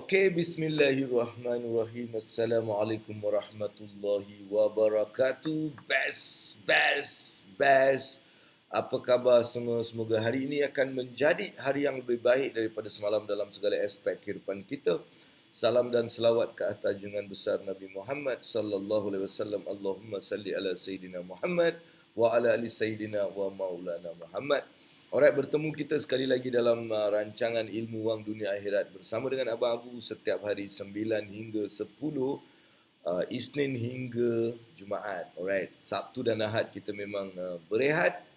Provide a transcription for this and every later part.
Okey, bismillahirrahmanirrahim. Assalamualaikum warahmatullahi wabarakatuh. Best. Apa khabar semua? Semoga hari ini akan menjadi hari yang lebih baik daripada semalam dalam segala aspek kehidupan kita. Salam dan selawat ke atas junjungan besar Nabi Muhammad sallallahu alaihi wasallam. Allahumma salli ala sayidina Muhammad wa ala ali sayidina wa maulana Muhammad. Alright, bertemu kita sekali lagi dalam rancangan Ilmu Wang Dunia Akhirat bersama dengan Abang Abu setiap hari 9 hingga 10, Isnin hingga Jumaat. Alright, Sabtu dan Ahad kita memang berehat.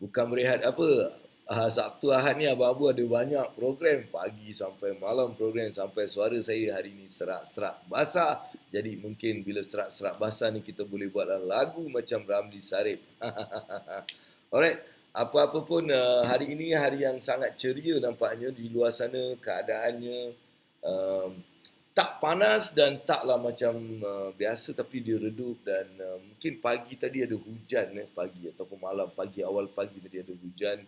Bukan berehat apa, Sabtu Ahad ni Abang Abu ada banyak program. Pagi sampai malam program, sampai suara saya hari ni serak-serak basah. Jadi mungkin bila serak-serak basah ni kita boleh buat lagu macam Ramli Sarip. Alright, apa-apa pun hari ini hari yang sangat ceria nampaknya di luar sana. Keadaannya tak panas dan taklah macam biasa, tapi dia redup. Dan mungkin pagi tadi ada hujan, pagi ataupun malam, awal pagi tadi ada hujan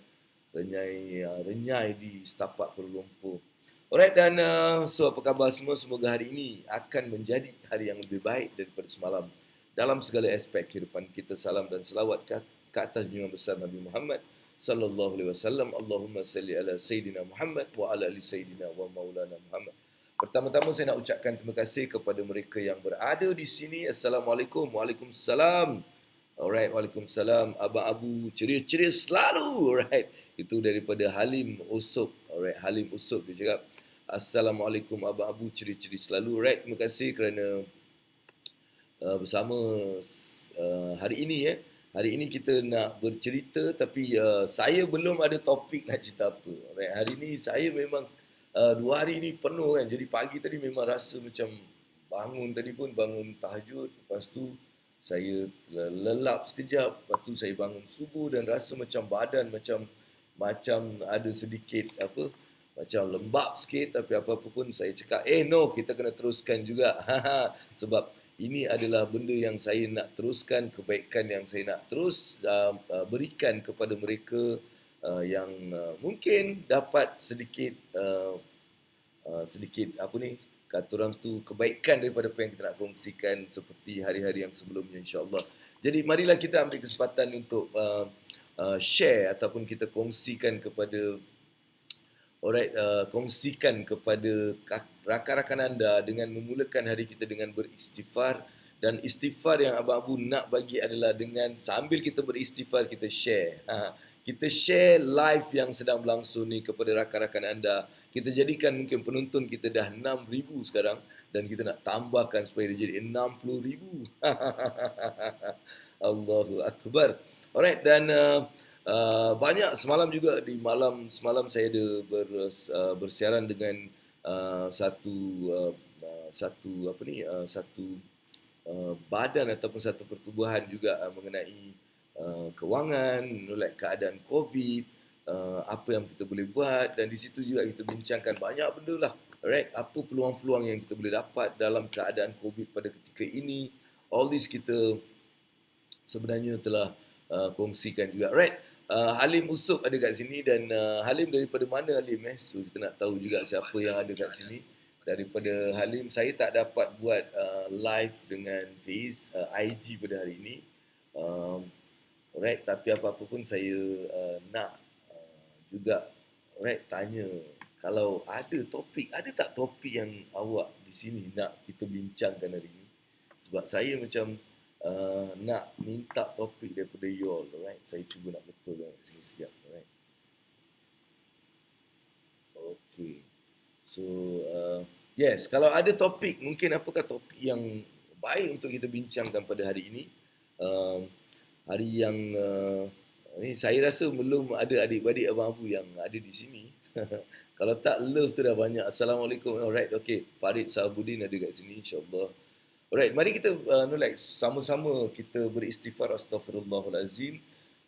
renyai di setapak Kuala Lumpur. Alright, dan so apa khabar semua? Semoga hari ini akan menjadi hari yang lebih baik daripada semalam dalam segala aspek kehidupan kita. Salam dan selawat ke atas junjungan besar Nabi Muhammad sallallahu alaihi wasallam. Allahumma salli ala sayidina Muhammad wa ala ali sayidina wa maulana Muhammad. Pertama-tama saya nak ucapkan terima kasih kepada mereka yang berada di sini. Assalamualaikum. Waalaikumsalam. Alright, waalaikumsalam. Abang Abu ceria-ceria selalu. Alright, itu daripada Halim Usop. Alright, Halim Usop dia cakap, Assalamualaikum Abang Abu ceria-ceria selalu. Alright, terima kasih kerana bersama hari ini Hari ini kita nak bercerita, tapi saya belum ada topik nak cerita apa. Alright, hari ini saya memang 2 hari ini penuh kan. Jadi pagi tadi memang rasa macam bangun tadi pun bangun tahajud, lepas tu saya lelap sekejap, lepas tu saya bangun subuh dan rasa macam badan macam ada sedikit macam lembab sikit. Tapi apa-apa pun saya cakap, no, kita kena teruskan juga. Sebab ini adalah benda yang saya nak teruskan, kebaikan yang saya nak terus berikan kepada mereka yang mungkin dapat sedikit kata orang tu, kebaikan daripada apa yang kita nak kongsikan seperti hari-hari yang sebelumnya, insya-Allah. Jadi marilah kita ambil kesempatan untuk share ataupun kita kongsikan kepada kongsikan kepada rakan-rakan anda dengan memulakan hari kita dengan beristighfar. Dan istighfar yang Abang Abu nak bagi adalah dengan sambil kita beristighfar, kita share. Kita share live yang sedang berlangsung ni kepada rakan-rakan anda. Kita jadikan mungkin penonton kita dah 6,000 sekarang, dan kita nak tambahkan supaya dia jadi 60,000. Allahu Akbar. Alright, dan banyak semalam juga, di malam semalam saya ada bersiaran dengan satu badan ataupun satu pertubuhan juga mengenai kewangan, menolak keadaan COVID, apa yang kita boleh buat. Dan di situ juga kita bincangkan banyak benda lah. Alright, apa peluang-peluang yang kita boleh dapat dalam keadaan COVID pada ketika ini. All this kita sebenarnya telah kongsikan juga. Alright, Halim Usop ada kat sini. Dan Halim daripada mana Halim? So kita nak tahu juga siapa yang ada kat sini. Daripada Halim, saya tak dapat buat live dengan IG pada hari ini. Alright, tapi apa-apa pun saya nak juga tanya, kalau ada topik, ada tak topik yang awak di sini nak kita bincangkan hari ini? Sebab saya macam nak minta topik daripada you all. Alright, saya cuba nak betul kat sini sekejap. Alright. Okay. So, yes, kalau ada topik, mungkin apakah topik yang baik untuk kita bincangkan pada hari ini? Hari yang ni saya rasa belum ada adik-beradik Abang Abu yang ada di sini. Kalau tak, love tu dah banyak. Assalamualaikum. Alright, okay. Farid Sahabudin ada kat sini, insyaAllah. Alright, mari kita sama-sama kita beristighfar. Astaghfirullahalazim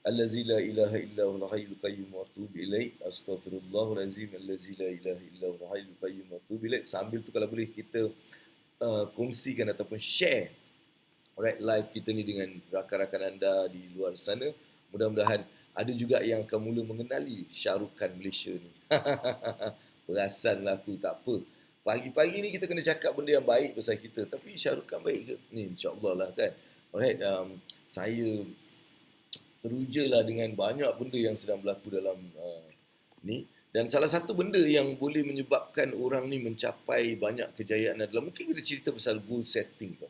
allazi la ilaha illa huwal hayyul qayyum wa atubu ilaih. Astaghfirullahalazim allazi la ilaha illa huwal hayyul qayyum wa atubu ilaih. Sambil tu kalau boleh kita kongsikan ataupun share live kita ni dengan rakan-rakan anda di luar sana. Mudah-mudahan ada juga yang akan mula mengenali Syahrukh Khan Malaysia ni. Perasanlah aku, tak apa. pagi-pagi ni kita kena cakap benda yang baik pasal kita. Tapi Shah Rukh Khan baik ke? Ni insya-Allah lah kan. Alright, saya terujalah dengan banyak benda yang sedang berlaku dalam ni. Dan salah satu benda yang boleh menyebabkan orang ni mencapai banyak kejayaan adalah mungkin kita cerita pasal goal setting tu.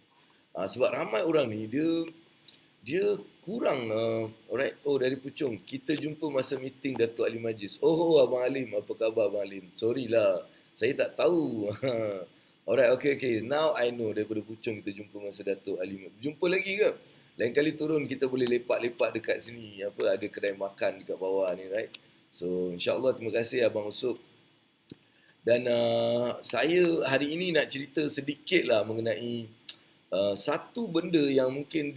Sebab ramai orang ni dia kurang alright. Oh, dari Puchong kita jumpa masa meeting Datuk Ali Majlis. Oh, Abang Alim, apa khabar Abang Alim? Sorry lah, saya tak tahu. Alright, okay. Now I know daripada Puchong kita jumpa masa Datuk Ali. Jumpa lagi ke? Lain kali turun kita boleh lepak-lepak dekat sini. Apa, ada kedai makan dekat bawah ni, right? So, insya-Allah terima kasih Abang Usop. Dan saya hari ini nak cerita sedikit lah mengenai satu benda yang mungkin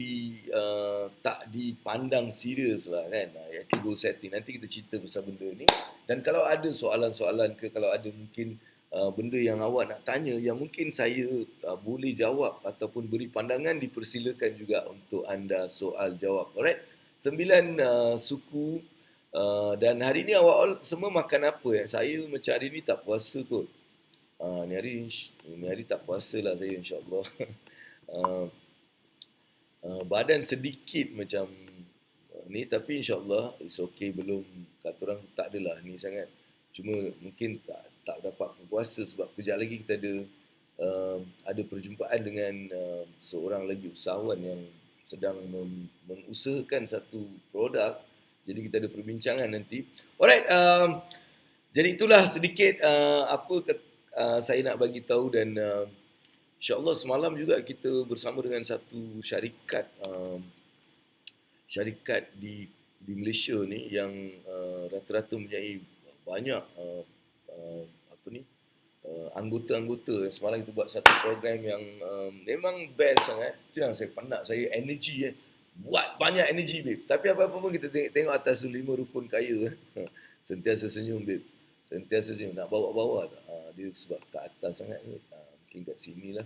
tak dipandang serius lah kan, iaitu goal setting. Nanti kita cerita pasal benda ni. Dan kalau ada soalan-soalan ke, kalau ada mungkin benda yang awak nak tanya yang mungkin saya boleh jawab ataupun beri pandangan, dipersilakan juga untuk anda soal jawab. Alright, 9 suku. Dan hari ni awak semua makan apa ya? Saya macam hari ni tak puasa kot. Ni hari tak puasa lah saya, insya-Allah. Badan sedikit macam ni, tapi insya-Allah it's okay. Belum, kata orang tak adalah ni sangat. Cuma mungkin tak dapat puasa sebab kejap lagi kita ada perjumpaan dengan seorang lagi usahawan yang sedang mengusahakan satu produk. Jadi kita ada perbincangan nanti. Alright, jadi itulah sedikit apa saya nak bagi tahu. Dan insya-Allah semalam juga kita bersama dengan satu syarikat di Malaysia ni yang rata-rata mempunyai banyak anggota-anggota. Semalam kita buat satu program yang memang best sangat. Itu yang saya penat, saya energi buat banyak energi, babe. Tapi apa-apa pun kita tengok atas tu 5 rukun kaya. Sentiasa senyum, babe. Sentiasa senyum. Nak bawa-bawa tak? Dia sebab kat atas sangat. Mungkin kat sini lah.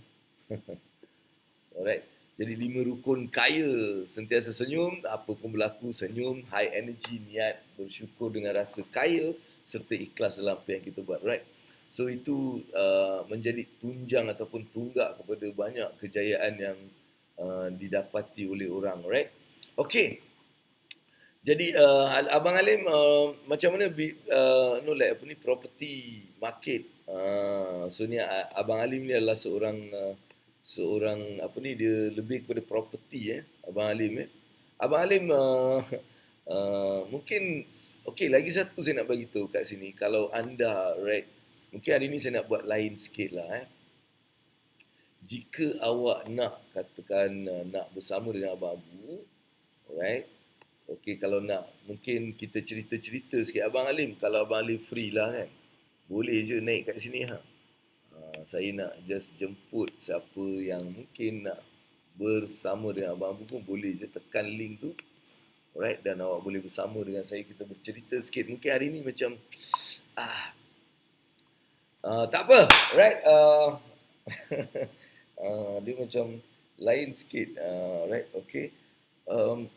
Alright. Jadi 5 rukun kaya. Sentiasa senyum. Apa pun berlaku, senyum. High energy, niat. Bersyukur dengan rasa kaya. Serta ikhlas dalam apa yang kita buat. Right. So itu menjadi tunjang ataupun tunggak kepada banyak kejayaan yang didapati oleh orang, right? Okay. Jadi Abang Alim, macam mana property market? So ni Abang Alim ni adalah seorang dia lebih kepada property Abang Alim Abang Alim mungkin okey, lagi satu saya nak bagi tahu kat sini. Kalau anda, right, mungkin hari ni saya nak buat lain sikit lah Jika awak nak, katakan nak bersama dengan Abang Abu, alright. Okey, kalau nak, mungkin kita cerita-cerita sikit. Abang Alim, kalau Abang Alim free lah kan, boleh je naik kat sini saya nak just jemput siapa yang mungkin nak bersama dengan Abang Abu pun boleh je tekan link tu. Alright, dan awak boleh bersama dengan saya, kita bercerita sikit. Mungkin hari ni macam tak apa, right? Dia macam lain sikit, right? Okay.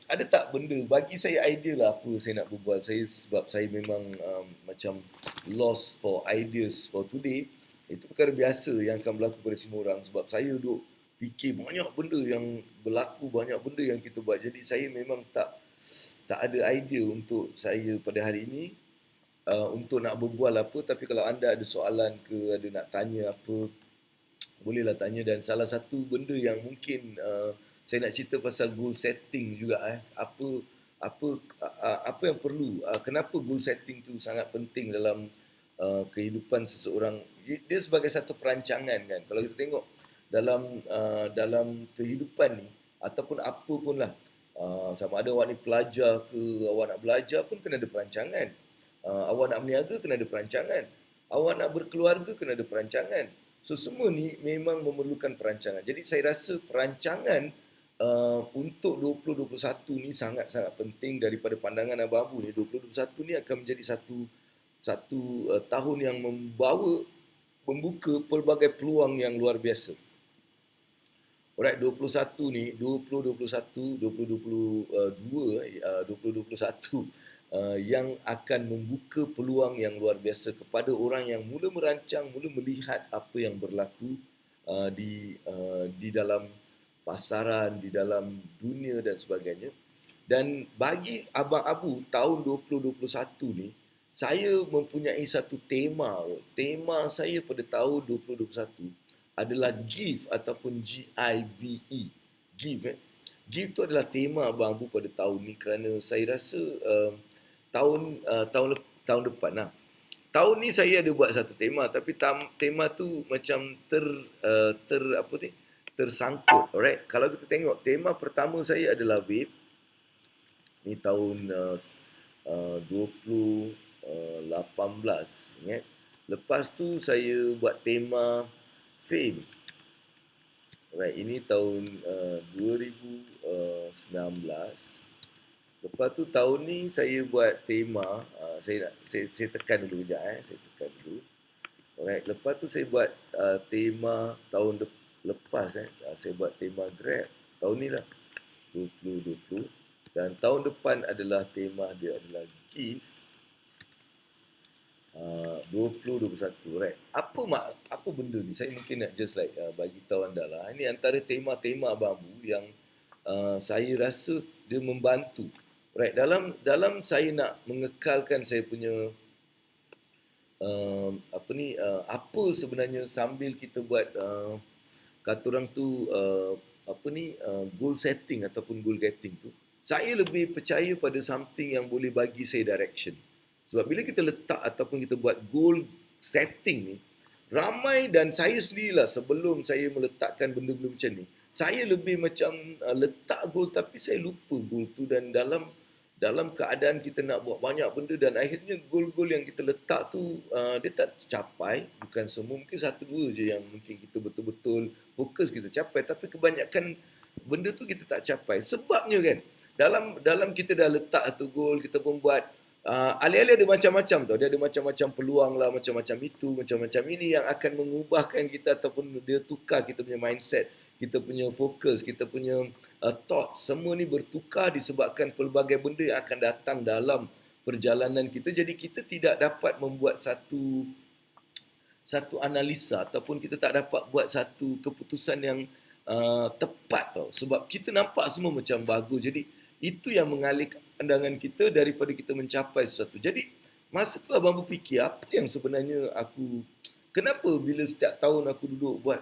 Ada tak benda, bagi saya idea lah apa saya nak berbual. Sebab saya memang macam lost for ideas for today. Itu perkara biasa yang akan berlaku pada semua orang. Sebab saya duk fikir banyak benda yang berlaku, banyak benda yang kita buat. Jadi saya memang tak ada idea untuk saya pada hari ini untuk nak berbual apa. Tapi kalau anda ada soalan ke, ada nak tanya apa, bolehlah tanya. Dan salah satu benda yang mungkin saya nak cerita pasal goal setting juga apa yang perlu, kenapa goal setting tu sangat penting dalam kehidupan seseorang. Dia sebagai satu perancangan kan. Kalau kita tengok dalam kehidupan ni ataupun apa pun lah, sama ada awak ni pelajar ke, awak nak belajar pun kena ada perancangan. Awak nak berniaga kena ada perancangan. Awak nak berkeluarga kena ada perancangan. So semua ni memang memerlukan perancangan. Jadi saya rasa perancangan untuk 2021 ni sangat-sangat penting. Daripada pandangan Abang Abu ni, 2021 ni akan menjadi satu tahun yang membuka pelbagai peluang yang luar biasa. Alright, 2021 ni, 2021, 2022, 2021 yang akan membuka peluang yang luar biasa kepada orang yang mula merancang, mula melihat apa yang berlaku di dalam pasaran, di dalam dunia dan sebagainya. Dan bagi Abang Abu, tahun 2021 ni, saya mempunyai satu tema. Tema saya pada tahun 2021 adalah GIVE ataupun GIVE. GIVE. GIVE tu adalah tema Abang Abu pada tahun ni kerana saya rasa tahun depan lah. Tahun ni saya ada buat satu tema, tapi tema tu macam tersangkut. Alright, kalau kita tengok tema pertama saya adalah vape. Ni tahun 2018, ingat. Lepas tu saya buat tema fame. Alright, ini tahun 2019. Lepas tu tahun ni saya buat tema, saya tekan dulu sekejap, saya tekan dulu. Alright, lepas tu saya buat tema tahun lepas, saya buat tema Grab. Tahun ni lah, 2020. Dan tahun depan adalah tema dia adalah GIVE 2021, right? Apa benda ni? Saya mungkin nak just like bagi tahu anda lah. Ini antara tema-tema Abang Abu yang saya rasa dia membantu. Right, dalam saya nak mengekalkan saya punya apa sebenarnya sambil kita buat kata orang tu goal setting ataupun goal getting tu, saya lebih percaya pada something yang boleh bagi saya direction. Sebab bila kita letak ataupun kita buat goal setting ni, ramai dan saya sendirilah sebelum saya meletakkan benda-benda macam ni, saya lebih macam letak goal tapi saya lupa goal tu, dan dalam keadaan kita nak buat banyak benda dan akhirnya goal-goal yang kita letak tu dia tak tercapai. Bukan semua, mungkin satu dua je yang mungkin kita betul-betul fokus kita capai, tapi kebanyakan benda tu kita tak capai. Sebabnya kan, dalam kita dah letak satu goal, kita pun buat alih-alih ada macam-macam tau. Dia ada macam-macam peluang lah, macam-macam itu, macam-macam ini yang akan mengubahkan kita ataupun dia tukar kita punya mindset, kita punya fokus, kita punya thought. Semua ni bertukar disebabkan pelbagai benda yang akan datang dalam perjalanan kita. Jadi kita tidak dapat membuat satu analisa ataupun kita tak dapat buat satu keputusan yang tepat tau. Sebab kita nampak semua macam bagus. Jadi itu yang mengalihkan pandangan kita daripada kita mencapai sesuatu. Jadi masa tu Abang berfikir, apa yang sebenarnya kenapa bila setiap tahun aku duduk buat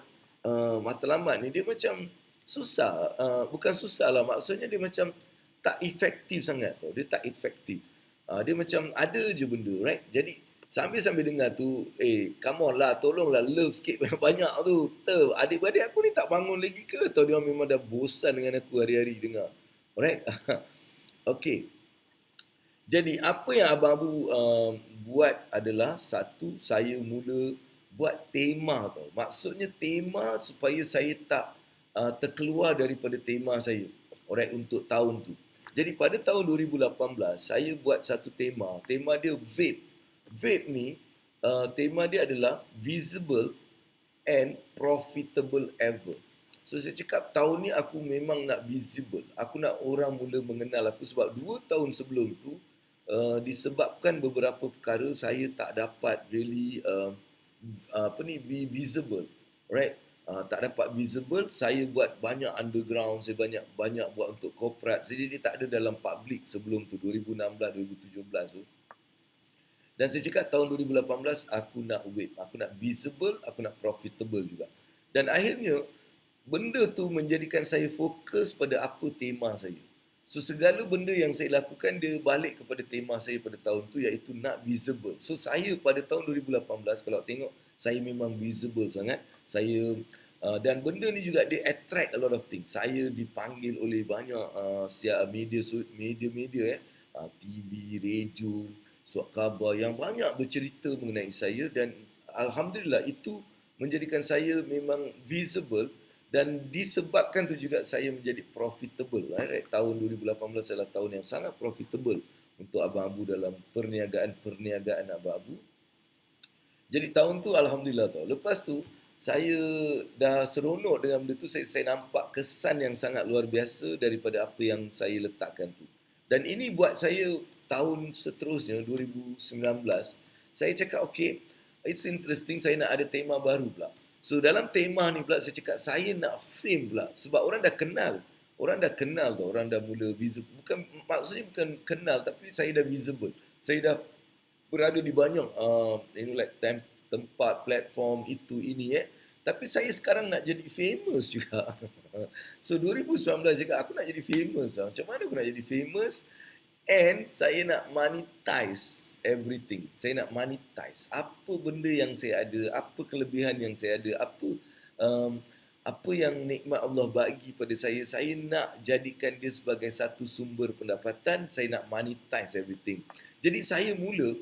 matlamat ni, dia macam susah. Bukan susah lah, maksudnya dia macam tak efektif sangat tau. Dia tak efektif. Dia macam ada je benda, right? Jadi sambil-sambil dengar tu, come on lah, tolonglah love sikit banyak tu. Adik-beradik aku ni tak bangun lagi ke? Atau dia memang dah bosan dengan aku hari-hari dengar? Alright? Okay. Jadi apa yang Abang Abu buat adalah, satu, saya mula buat tema tau. Maksudnya tema supaya saya tak terkeluar daripada tema saya. Alright, untuk tahun tu. Jadi pada tahun 2018, saya buat satu tema. Tema dia vape. Vape ni, tema dia adalah visible and profitable ever. So saya cakap tahun ni aku memang nak visible. Aku nak orang mula mengenal aku, sebab 2 tahun sebelum tu disebabkan beberapa perkara saya tak dapat really be visible. Right? Tak dapat visible. Saya buat banyak underground, saya banyak buat untuk korporat. Jadi dia tak ada dalam public sebelum tu, 2016 2017 tu. Dan saya cakap tahun 2018 aku nak vape, aku nak visible, aku nak profitable juga. Dan akhirnya benda tu menjadikan saya fokus pada apa tema saya. So segala benda yang saya lakukan dia balik kepada tema saya pada tahun tu, iaitu nak visible. So saya pada tahun 2018 kalau tengok, saya memang visible sangat. Saya dan benda ni juga dia attract a lot of things. Saya dipanggil oleh banyak media, TV, radio, surat khabar yang banyak bercerita mengenai saya, dan alhamdulillah itu menjadikan saya memang visible. Dan disebabkan tu juga saya menjadi profitable. Tahun 2018 adalah tahun yang sangat profitable untuk Abang Abu dalam perniagaan Abang Abu. Jadi tahun tu alhamdulillah tau. Lepas tu saya dah seronok dengan benda tu. Saya nampak kesan yang sangat luar biasa daripada apa yang saya letakkan tu. Dan ini buat saya tahun seterusnya 2019, saya cakap okay, it's interesting, saya nak ada tema baru pula. So dalam tema ni pula saya cakap saya nak fame pula sebab orang dah kenal. Orang dah kenal tu, orang dah mula visible. Bukan maksudnya bukan kenal tapi saya dah visible. Saya dah berada di banyak like tempat, platform itu ini Tapi saya sekarang nak jadi famous juga. So 2019 juga aku nak jadi famous. Macam mana aku nak jadi famous? And saya nak monetize everything. Saya nak monetize apa benda yang saya ada, apa kelebihan yang saya ada, um, apa yang nikmat Allah bagi pada saya. Saya nak jadikan dia sebagai satu sumber pendapatan. Saya nak monetize everything. Jadi saya mula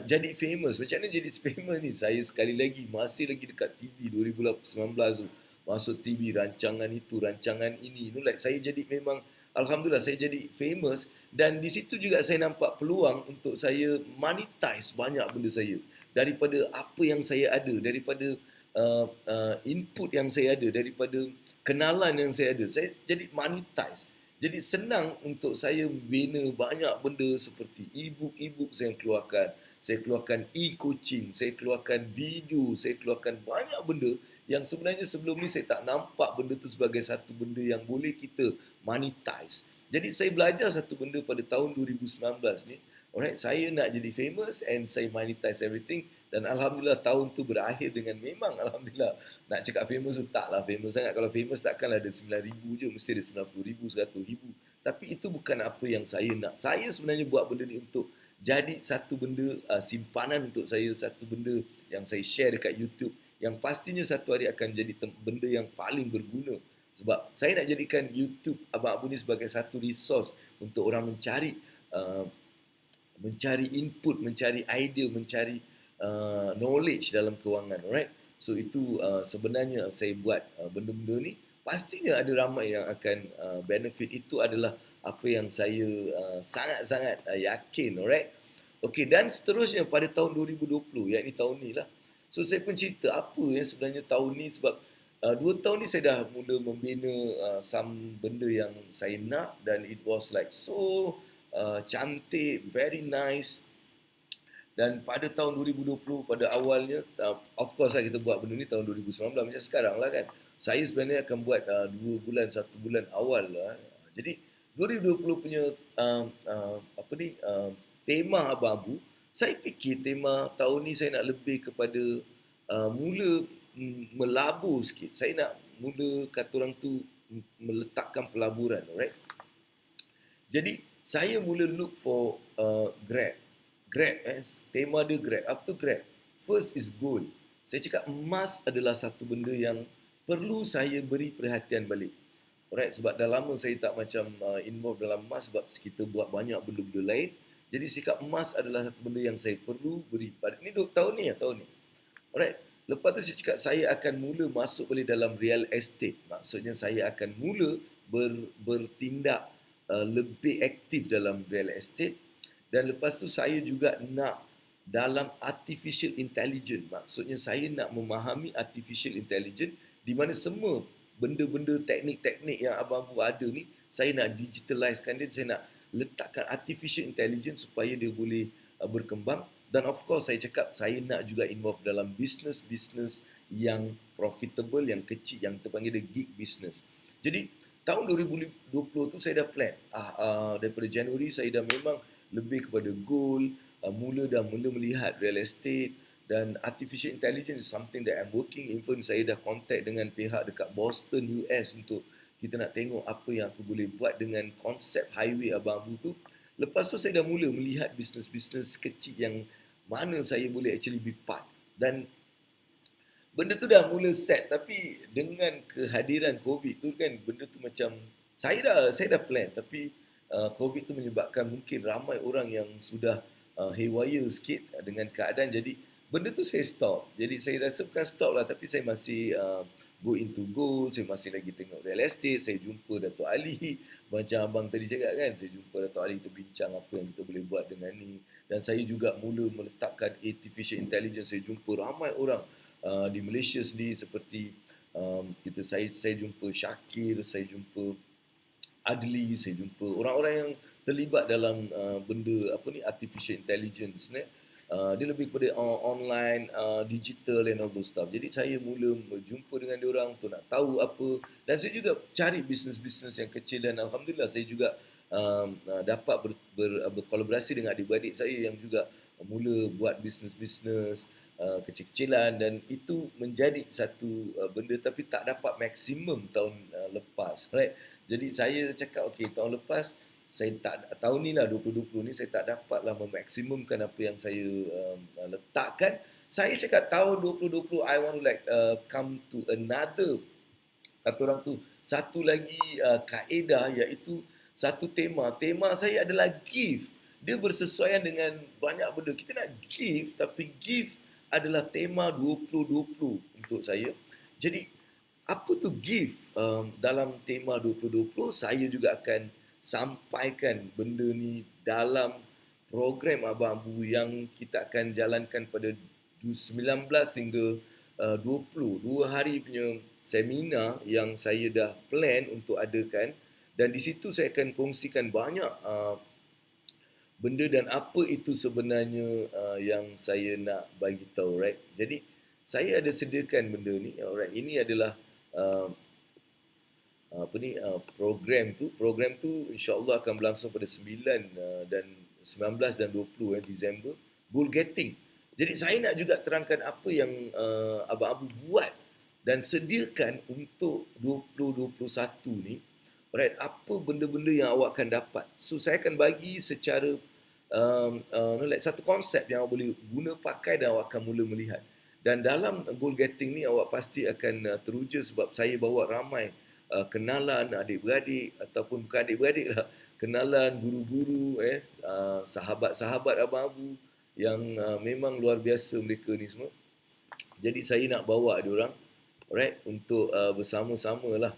jadi famous. Macam mana jadi famous ni? Saya sekali lagi masih lagi dekat TV 2019 tu. Masuk TV, rancangan itu, rancangan ini. Like saya jadi memang, alhamdulillah saya jadi famous. Dan di situ juga saya nampak peluang untuk saya monetize banyak benda saya. Daripada apa yang saya ada, daripada input yang saya ada, daripada kenalan yang saya ada. Saya jadi monetize. Jadi senang untuk saya bina banyak benda seperti e-book saya keluarkan. Saya keluarkan e-coaching, saya keluarkan video, saya keluarkan banyak benda yang sebenarnya sebelum ni saya tak nampak benda tu sebagai satu benda yang boleh kita monetize. Jadi saya belajar satu benda pada tahun 2019 ni. Alright, saya nak jadi famous and saya monetize everything. Dan Alhamdulillah tahun tu berakhir dengan memang Alhamdulillah. Nak cakap famous tu taklah famous sangat. Kalau famous takkanlah ada 9,000 je. Mesti ada 90,000, 100,000. Tapi itu bukan apa yang saya nak. Saya sebenarnya buat benda ni untuk jadi satu benda simpanan untuk saya. Satu benda yang saya share dekat YouTube. Yang pastinya satu hari akan jadi benda yang paling berguna. Sebab saya nak jadikan YouTube Abang Abu ni sebagai satu resource untuk orang mencari input, mencari idea, mencari knowledge dalam kewangan, alright? So itu sebenarnya saya buat benda-benda ni. Pastinya ada ramai yang akan benefit. Itu adalah apa yang saya sangat-sangat yakin, alright? Okey, dan seterusnya pada tahun 2020, iaitu tahun ni lah. So saya pun cerita apa yang sebenarnya tahun ni sebab 2 tahun ni saya dah mula membina some benda yang saya nak dan it was like so cantik, very nice. Dan pada tahun 2020 pada awalnya of course lah kita buat benda ni tahun 2019 macam sekarang lah kan. Saya sebenarnya akan buat 2 bulan, 1 bulan awal lah. Jadi 2020 punya tema Abang Abu, saya fikir tema tahun ni saya nak lebih kepada mula melabur sikit. Saya nak mula kata orang tu meletakkan pelaburan, alright? Jadi saya mula look for Grab. Tema dia Grab. Apa tu Grab? First is gold. Saya cakap emas adalah satu benda yang perlu saya beri perhatian balik. Alright, sebab dah lama saya tak macam involved dalam emas sebab kita buat banyak benda-benda lain. Jadi saya cakap emas adalah satu benda yang saya perlu beri pada ni tahun ni. Alright. Lepas tu saya cakap saya akan mula masuk balik dalam real estate. Maksudnya saya akan mula bertindak lebih aktif dalam real estate. Dan lepas tu saya juga nak dalam artificial intelligence. Maksudnya saya nak memahami artificial intelligence di mana semua benda-benda teknik-teknik yang abang-abang ada ni saya nak digitalizekan dia, saya nak letakkan artificial intelligence supaya dia boleh berkembang. Dan of course saya cakap saya nak juga involve dalam business yang profitable, yang kecil, yang kita panggil dia gig business. Jadi tahun 2020 tu saya dah plan. Daripada Januari saya dah memang lebih kepada gold, mula melihat real estate dan artificial intelligence is something that I'm working. Even saya dah contact dengan pihak dekat Boston, US untuk kita nak tengok apa yang aku boleh buat dengan konsep highway Abang Abu tu. Lepas tu saya dah mula melihat bisnes-bisnes kecil yang mana saya boleh actually be part. Dan benda tu dah mula set. Tapi dengan kehadiran COVID tu kan, benda tu macam saya dah plan. Tapi COVID tu menyebabkan mungkin ramai orang yang sudah haywire sikit dengan keadaan. Jadi benda tu saya stop. Jadi saya rasa bukan stop lah, tapi saya masih go into gold, saya masih lagi tengok real estate, saya jumpa Dato' Ali, macam abang tadi cakap kan, saya jumpa Dato' Ali, kita bincang apa yang kita boleh buat dengan ni. Dan saya juga mula meletakkan artificial intelligence, saya jumpa ramai orang di Malaysia sendiri seperti saya jumpa Syakir, saya jumpa Adli, saya jumpa orang-orang yang terlibat dalam benda apa ni, artificial intelligence ni. Dia lebih kepada online, digital and all those stuff. Jadi saya mula berjumpa dengan dia orang untuk nak tahu apa, dan saya juga cari bisnes-bisnes yang kecil, dan alhamdulillah saya juga dapat berkolaborasi dengan adik-beradik saya yang juga mula buat bisnes-bisnes kecil-kecilan, dan itu menjadi satu benda, tapi tak dapat maksimum tahun lepas, right? Jadi saya cakap okey, tahun lepas saya tak, tahun ni lah 2020 ni saya tak dapatlah memaksimumkan apa yang saya letakkan. Saya cakap tahun 2020 I want to like come to another, kata orang tu, satu lagi kaedah, iaitu satu tema. Tema saya adalah give. Dia bersesuaian dengan banyak benda. Kita nak give, tapi give adalah tema 2020 untuk saya. Jadi apa tu give? Dalam tema 2020 saya juga akan sampaikan benda ni dalam program Abang Abu yang kita akan jalankan pada 19 hingga 20, 2 hari punya seminar yang saya dah plan untuk adakan, dan di situ saya akan kongsikan banyak benda dan apa itu sebenarnya yang saya nak bagi tahu, right? Jadi saya ada sediakan benda ni, alright. Ini adalah program tu insya-Allah akan berlangsung pada 9 dan 19 dan 20 Disember, goal getting. Jadi saya nak juga terangkan apa yang Abang Abu buat dan sediakan untuk 2021 ni. Right, apa benda-benda yang awak akan dapat. So saya akan bagi secara like satu konsep yang awak boleh guna pakai dan awak akan mula melihat. Dan dalam goal getting ni awak pasti akan teruja sebab saya bawa ramai kenalan adik-beradik, ataupun bukan adik-beradik lah, kenalan guru-guru, sahabat-sahabat Abang Abu yang memang luar biasa mereka ni semua. Jadi saya nak bawa dia orang, alright, untuk bersama-sama lah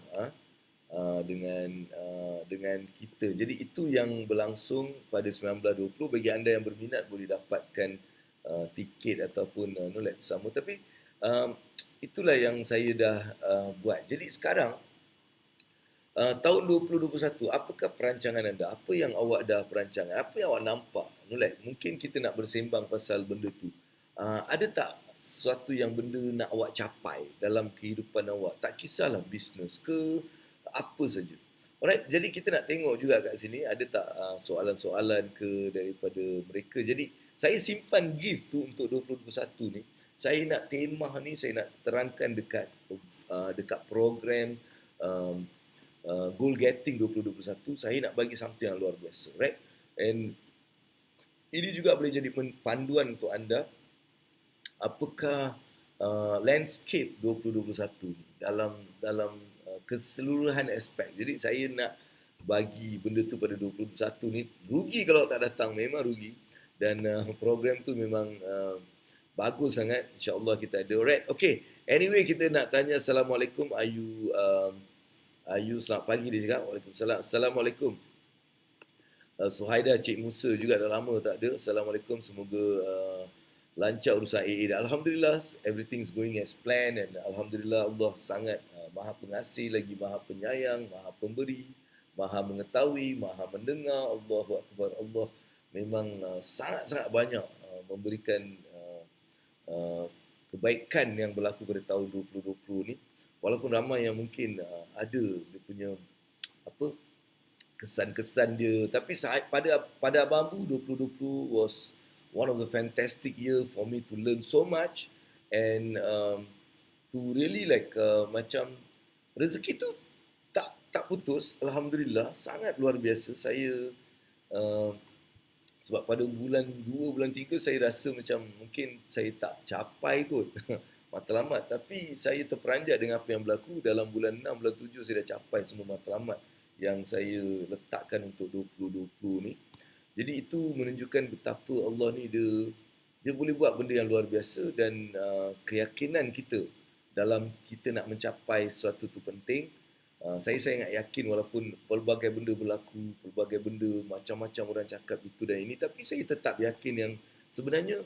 dengan kita. Jadi itu yang berlangsung pada 19-20. Bagi anda yang berminat boleh dapatkan tiket ataupun like bersama. Tapi itulah yang saya dah buat. Jadi sekarang tahun 2021, apakah perancangan anda? Apa yang awak dah perancangkan? Apa yang awak nampak? Like, mungkin kita nak bersembang pasal benda tu. Ada tak sesuatu yang benda nak awak capai dalam kehidupan awak? Tak kisahlah bisnes ke, apa saja. Alright, jadi kita nak tengok juga kat sini ada tak soalan-soalan ke daripada mereka. Jadi saya simpan gift tu untuk 2021 ni. Saya nak tema ni saya nak terangkan dekat program goal getting 2021. Saya nak bagi something yang luar biasa, right? And ini juga boleh jadi panduan untuk anda apakah landscape 2021 ni dalam keseluruhan aspek. Jadi saya nak bagi benda tu pada 2021 ni. Rugi kalau tak datang, memang rugi. Dan program tu memang bagus sangat. InsyaAllah kita ada. Alright, okay. Anyway, kita nak tanya Assalamualaikum Ayu, selamat pagi dia cakap. Waalaikumsalam. Assalamualaikum. Suhaida, Cik Musa juga dah lama tak ada. Assalamualaikum, semoga lancar urusan AA. Alhamdulillah, everything's going as planned, and Alhamdulillah Allah sangat maha pengasih, lagi maha penyayang, maha pemberi, maha mengetahui, maha mendengar. Allahu Akbar. Allah memang sangat-sangat banyak memberikan kebaikan yang berlaku pada tahun 2020 ni. Walaupun ramai yang mungkin ada dia punya kesan-kesan dia, tapi pada Abang Abu 2020 was one of the fantastic year for me to learn so much, and to really like macam rezeki tu tak putus. Alhamdulillah, sangat luar biasa. Saya sebab pada bulan 2, bulan 3 saya rasa macam mungkin saya tak capai kot matlamat, tapi saya terperanjat dengan apa yang berlaku. Dalam bulan 6, bulan 7 saya dah capai semua matlamat yang saya letakkan untuk 2020 ni. Jadi itu menunjukkan betapa Allah ni dia boleh buat benda yang luar biasa, dan keyakinan kita dalam kita nak mencapai sesuatu tu penting. Saya sangat yakin walaupun pelbagai benda berlaku, pelbagai benda macam-macam orang cakap itu dan ini, tapi saya tetap yakin yang sebenarnya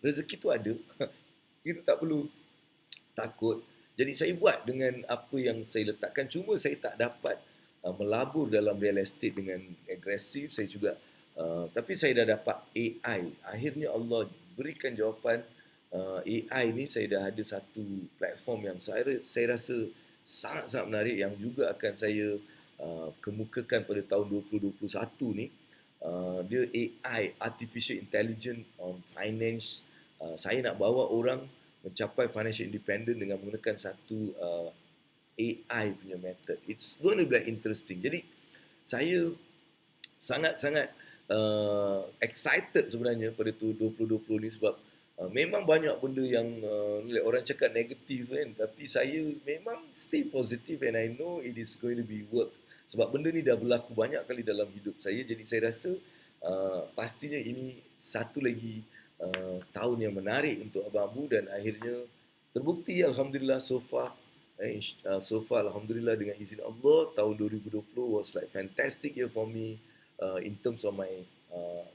rezeki tu ada. Kita tak perlu takut. Jadi saya buat dengan apa yang saya letakkan. Cuma saya tak dapat melabur dalam real estate dengan agresif. Saya juga tapi saya dah dapat AI. Akhirnya Allah berikan jawapan. AI ni saya dah ada satu platform yang saya rasa sangat-sangat menarik yang juga akan saya kemukakan pada tahun 2021 ni. Dia AI, Artificial Intelligence on Finance. Saya nak bawa orang mencapai financial independent dengan menggunakan satu AI punya method. It's going to be like interesting. Jadi saya sangat-sangat excited sebenarnya pada 2020 ni sebab memang banyak benda yang orang cakap negatif kan, tapi saya memang stay positive and I know it is going to be work. Sebab benda ni dah berlaku banyak kali dalam hidup saya, jadi saya rasa pastinya ini satu lagi tahun yang menarik untuk Abang Abu dan akhirnya terbukti alhamdulillah so far. Alhamdulillah dengan izin Allah tahun 2020 was like fantastic year for me in terms of my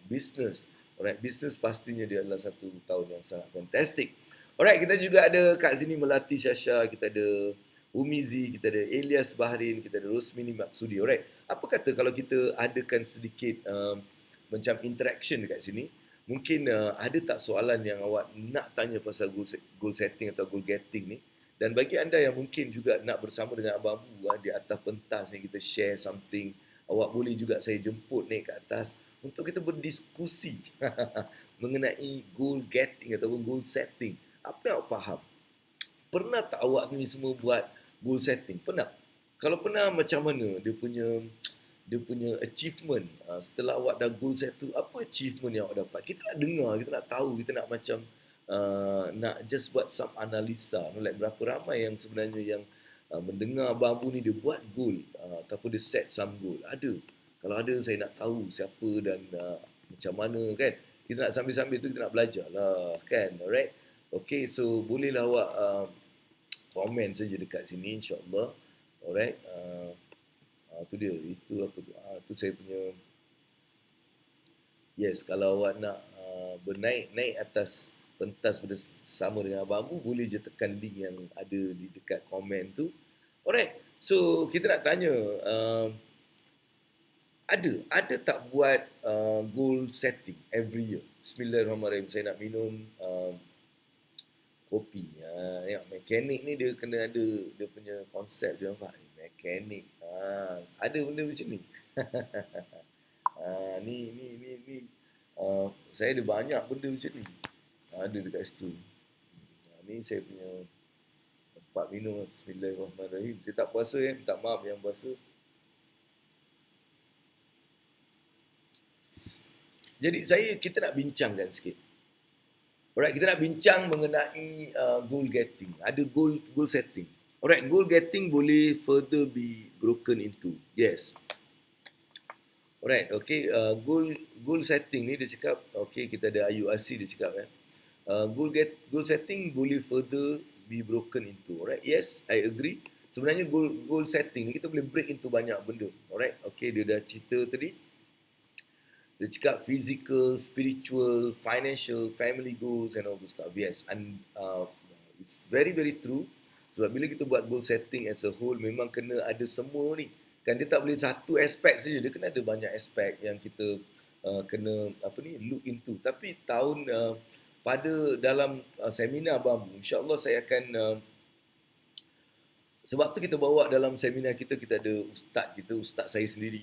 business. Alright, business pastinya dia adalah satu tahun yang sangat fantastic. Alright, kita juga ada kat sini Melati Syasha, kita ada Umizi, kita ada Elias Bahrin, kita ada Rosmini Maksudi. Alright, apa kata kalau kita adakan sedikit macam interaction dekat sini? Mungkin ada tak soalan yang awak nak tanya pasal goal setting atau goal getting ni? Dan bagi anda yang mungkin juga nak bersama dengan Abang Abu di atas pentas ni, kita share something, awak boleh juga saya jemput naik ke atas untuk kita berdiskusi mengenai goal getting ataupun goal setting. Apa yang awak faham? Pernah tak awak ni semua buat goal setting? Pernah? Kalau pernah, macam mana dia punya achievement? Setelah awak dah goal set tu, apa achievement yang awak dapat? Kita nak dengar, kita nak tahu, kita nak macam nak just buat some analisa, like berapa ramai yang sebenarnya yang mendengar Abang Abu ni dia buat goal ataupun dia set some goal. Ada. Kalau ada, saya nak tahu siapa dan macam mana kan. Kita nak sambil-sambil tu kita nak belajar lah kan. Alright. Okay, so bolehlah awak komen saja dekat sini insyaAllah. Alright. Tu dia. Itu apa tu? Tu saya punya. Yes, kalau awak nak naik atas pentas bersama dengan Abang Abu, boleh je tekan link yang ada di dekat komen tu. Alright. So, kita nak tanya, ada tak buat goal setting every year? Bismillahirrahmanirrahim. Saya nak minum kopi. Mekanik ni dia kena ada dia punya konsep dia, nampak? Mekanik. Ada benda macam ni. Ni. Saya ada banyak benda macam ni. Ada dekat situ. Ni saya punya tempat minum. Bismillahirrahmanirrahim. Saya tak puasa minta maaf yang puasa. Jadi kita nak bincangkan sikit. Alright, kita nak bincang mengenai goal getting. Ada goal setting. Alright, goal getting boleh further be broken into. Yes. Alright, okay. Goal setting ni dia cakap, okay, kita ada Ayu Asi dia cakap goal setting boleh further be broken into. Alright, yes, I agree. Sebenarnya goal setting ni kita boleh break into banyak benda. Alright, okay, dia dah cerita tadi. Dia cakap physical, spiritual, financial, family goals and all those stuff. Yes, and it's very, very true. Sebab bila kita buat goal setting as a whole, memang kena ada semua ni. Kan dia tak boleh satu aspek saja, dia kena ada banyak aspek yang kita kena look into. Tapi pada dalam seminar Abang Abu, insya-Allah saya akan sebab tu kita bawa dalam seminar kita ada ustaz saya sendiri,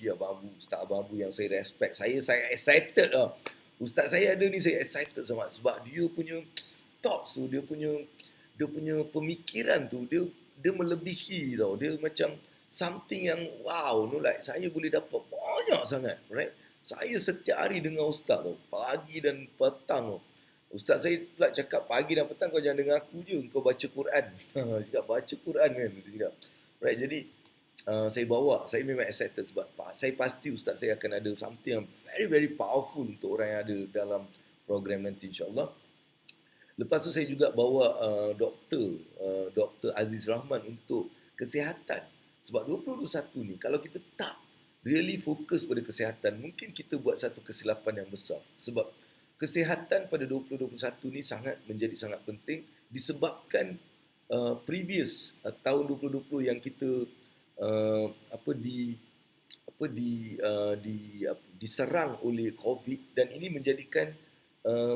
Ustaz Abang Abu yang saya respect. Saya excited lah. Ustaz saya ada ni, saya excited sangat sebab dia punya thoughts tu, dia punya pemikiran tu, dia melebihi tau. Dia macam something yang wow, like saya boleh dapat banyak sangat, right? Saya setiap hari dengar ustaz tau, pagi dan petang tau. Ustaz saya pula cakap pagi dan petang kau jangan dengar aku je, kau baca Quran. Cakap baca Quran kan, dia cakap. Right, jadi saya memang excited sebab saya pasti ustaz saya akan ada something yang very very powerful untuk orang yang ada dalam program nanti insya-Allah. Lepas tu saya juga bawa Dr. Aziz Rahman untuk kesihatan. Sebab 2021 ni kalau kita tak really fokus pada kesihatan, mungkin kita buat satu kesilapan yang besar. Sebab kesihatan pada 2021 ni menjadi sangat penting disebabkan previous tahun 2020 yang kita diserang oleh COVID, dan ini menjadikan uh,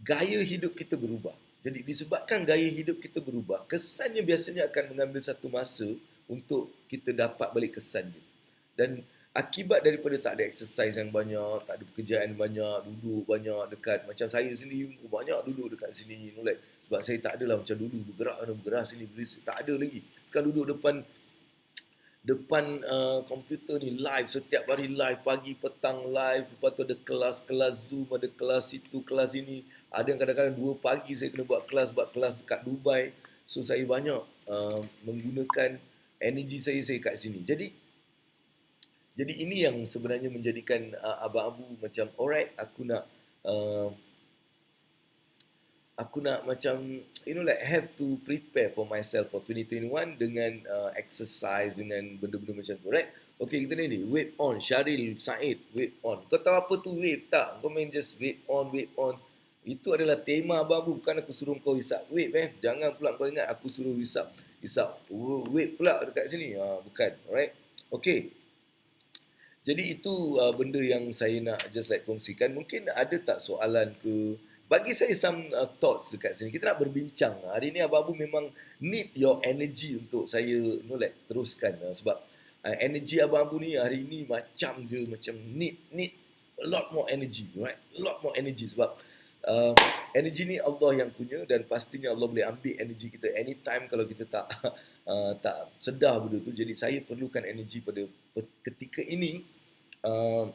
gaya hidup kita berubah. Jadi disebabkan gaya hidup kita berubah, kesannya biasanya akan mengambil satu masa untuk kita dapat balik kesan dia. Dan akibat daripada tak ada exercise yang banyak, tak ada pekerjaan banyak, duduk banyak dekat, macam saya sendiri banyak duduk dekat sini, like, sebab saya tak adalah macam dulu bergerak sini, tak ada lagi. Sekarang duduk depan depan komputer ni live, setiap hari live, pagi petang live, lepas tu ada kelas Zoom, ada kelas itu, kelas ini, ada yang kadang-kadang 2 pagi saya kena buat kelas dekat Dubai. So saya banyak menggunakan energi saya kat sini. Jadi ini yang sebenarnya menjadikan Abang Abu macam alright, uh, aku nak macam like have to prepare for myself for 2021 dengan exercise, dengan benda-benda macam tu, right? Okay, kita ni wave on, Syaril Said, wave on. Kau tahu apa tu wave tak? Kau main just wave on, wave on. Itu adalah tema Abang Abu, bukan aku suruh kau hisap wave. Jangan pula kau ingat aku suruh hisap wave pula dekat sini. Bukan, alright? Okay. Jadi itu benda yang saya nak just like kongsikan. Mungkin ada tak soalan ke? Bagi saya some thoughts dekat sini. Kita nak berbincang. Hari ni Abang Abu memang need your energy untuk saya like teruskan. Sebab energy Abang Abu ni hari ni macam need a lot more energy, right? A lot more energy sebab energy ni Allah yang punya, dan pastinya Allah boleh ambil energy kita anytime kalau kita tak tak sedar benda tu. Jadi saya perlukan energy pada ketika ini. 2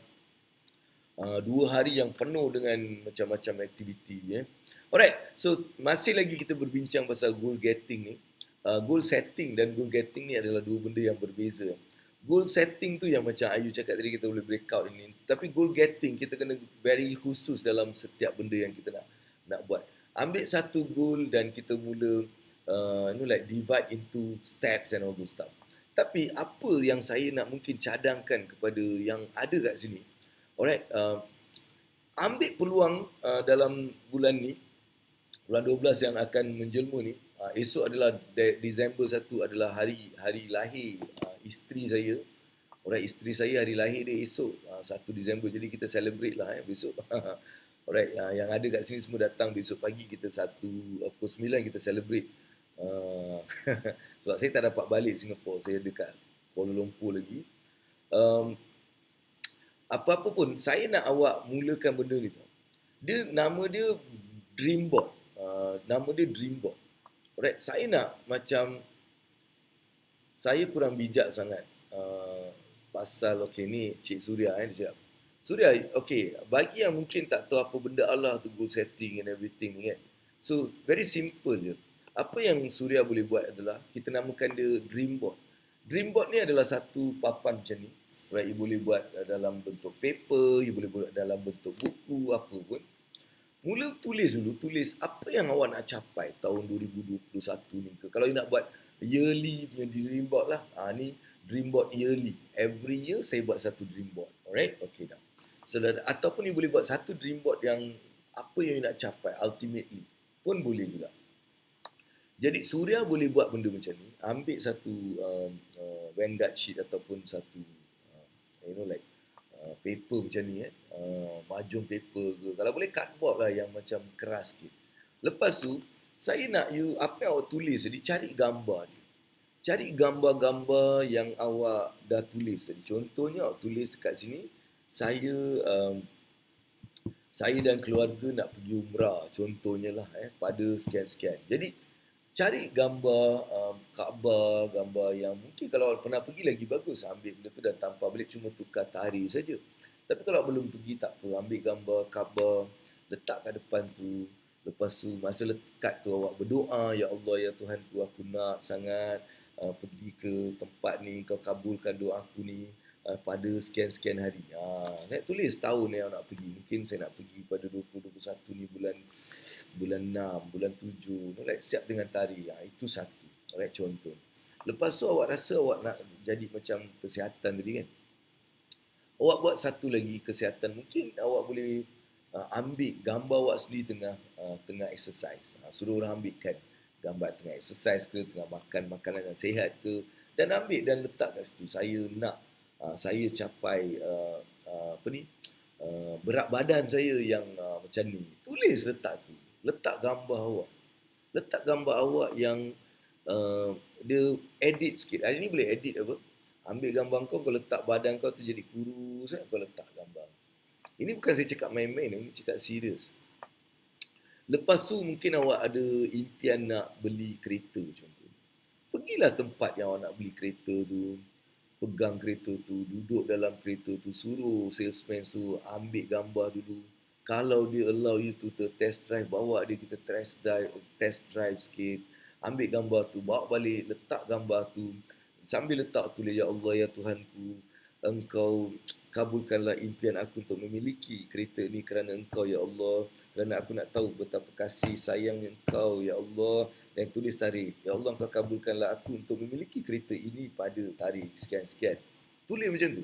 hari yang penuh dengan macam-macam aktiviti. Alright, so masih lagi kita berbincang pasal goal getting ni. Goal setting dan goal getting ni adalah dua benda yang berbeza. Goal setting tu yang macam Ayu cakap tadi, kita boleh breakout ini. Tapi goal getting kita kena very khusus dalam setiap benda yang kita nak buat. Ambil satu goal dan kita mula like divide into steps and all those stuff. Tapi apa yang saya nak mungkin cadangkan kepada yang ada kat sini, alright, ambil peluang dalam bulan ni, bulan 12 yang akan menjelma ni. Esok adalah Disember 1 adalah hari lahir isteri saya. Alright, isteri saya hari lahir dia esok 1 Disember. Jadi kita celebrate lah besok. Alright, yang ada kat sini semua datang besok pagi, kita pukul 9 kita celebrate. Sebab saya tak dapat balik Singapura, saya dekat Kuala Lumpur lagi. Apa-apa pun saya nak awak mulakan benda ni. Nama dia Dreamboard. Nama dia Dreamboard. Alright, saya nak macam, saya kurang bijak sangat pasal ni Cik Suria dia cakap. Suria, bagi yang mungkin tak tahu apa benda Allah tu goal setting and everything kan. So very simple je. Apa yang Suria boleh buat adalah kita namakan dia Dreamboard. Dreamboard ni adalah satu papan macam ni. Right, you boleh buat dalam bentuk paper, you boleh buat dalam bentuk buku, apa pun. Mula tulis apa yang awak nak capai tahun 2021 ni ke. Kalau you nak buat yearly punya dreamboard lah. Ni dreamboard yearly. Every year saya buat satu dreamboard. Alright? Okay dah. So, ataupun you boleh buat satu dreamboard yang apa yang you nak capai ultimately pun boleh juga. Jadi Suria boleh buat benda macam ni. Ambil satu Vanguard sheet ataupun satu like paper macam ni mahjong paper ke, kalau boleh cardboard lah yang macam keras sikit. Lepas tu saya nak you, apa yang awak tulis tadi, cari gambar dia. Cari gambar-gambar yang awak dah tulis tadi. Contohnya awak tulis dekat sini, saya dan keluarga nak pergi umrah, contohnya lah pada sekian-sekian. Jadi cari gambar Kaabah, gambar yang mungkin kalau pernah pergi lagi bagus, ambil benda tu dan tampal balik, cuma tukar tarikh saja. Tapi kalau belum pergi tak apa, ambil gambar Kaabah, letak kat depan tu. Lepas tu masa lekat tu awak berdoa, ya Allah ya Tuhanku, aku nak sangat pergi ke tempat ni, kau kabulkan doa aku ni pada sekian-sekian hari. Nak tulis tahun yang nak pergi. Mungkin saya nak pergi pada 2021 ni bulan 6, bulan 7. Like, siap dengan tarikh. Itu satu. Alright, contoh. Lepas tu awak rasa awak nak jadi macam kesihatan tadi kan. Awak buat satu lagi kesihatan. Mungkin awak boleh ambil gambar awak sendiri tengah exercise. Suruh orang ambilkan gambar tengah exercise ke, tengah makan makanan yang sihat ke, dan ambil dan letak kat situ. Saya nak saya capai berat badan saya yang macam ni. Tulis letak tu. Letak gambar awak. Letak gambar awak yang dia edit sikit. Hari ni boleh edit apa? Ambil gambar kau letak badan kau tu jadi kurus, kau letak gambar. Ini bukan saya cakap main-main, ini cakap serius. Lepas tu mungkin awak ada impian nak beli kereta contohnya. Pergilah tempat yang awak nak beli kereta tu, pegang kereta tu, duduk dalam kereta tu, suruh salesman tu ambil gambar dulu. Kalau dia allow you to test drive, bawa dia kita test drive sikit. Ambil gambar tu, bawa balik, letak gambar tu. Sambil letak tulis, Ya Allah, Ya Tuhanku, Engkau kabulkanlah impian aku untuk memiliki kereta ni kerana Engkau, Ya Allah. Kerana aku nak tahu betapa kasih sayangnya Engkau, Ya Allah. Dan tulis tarikh. Ya Allah, Engkau kabulkanlah aku untuk memiliki kereta ini pada tarikh sekian-sekian. Tulis macam tu.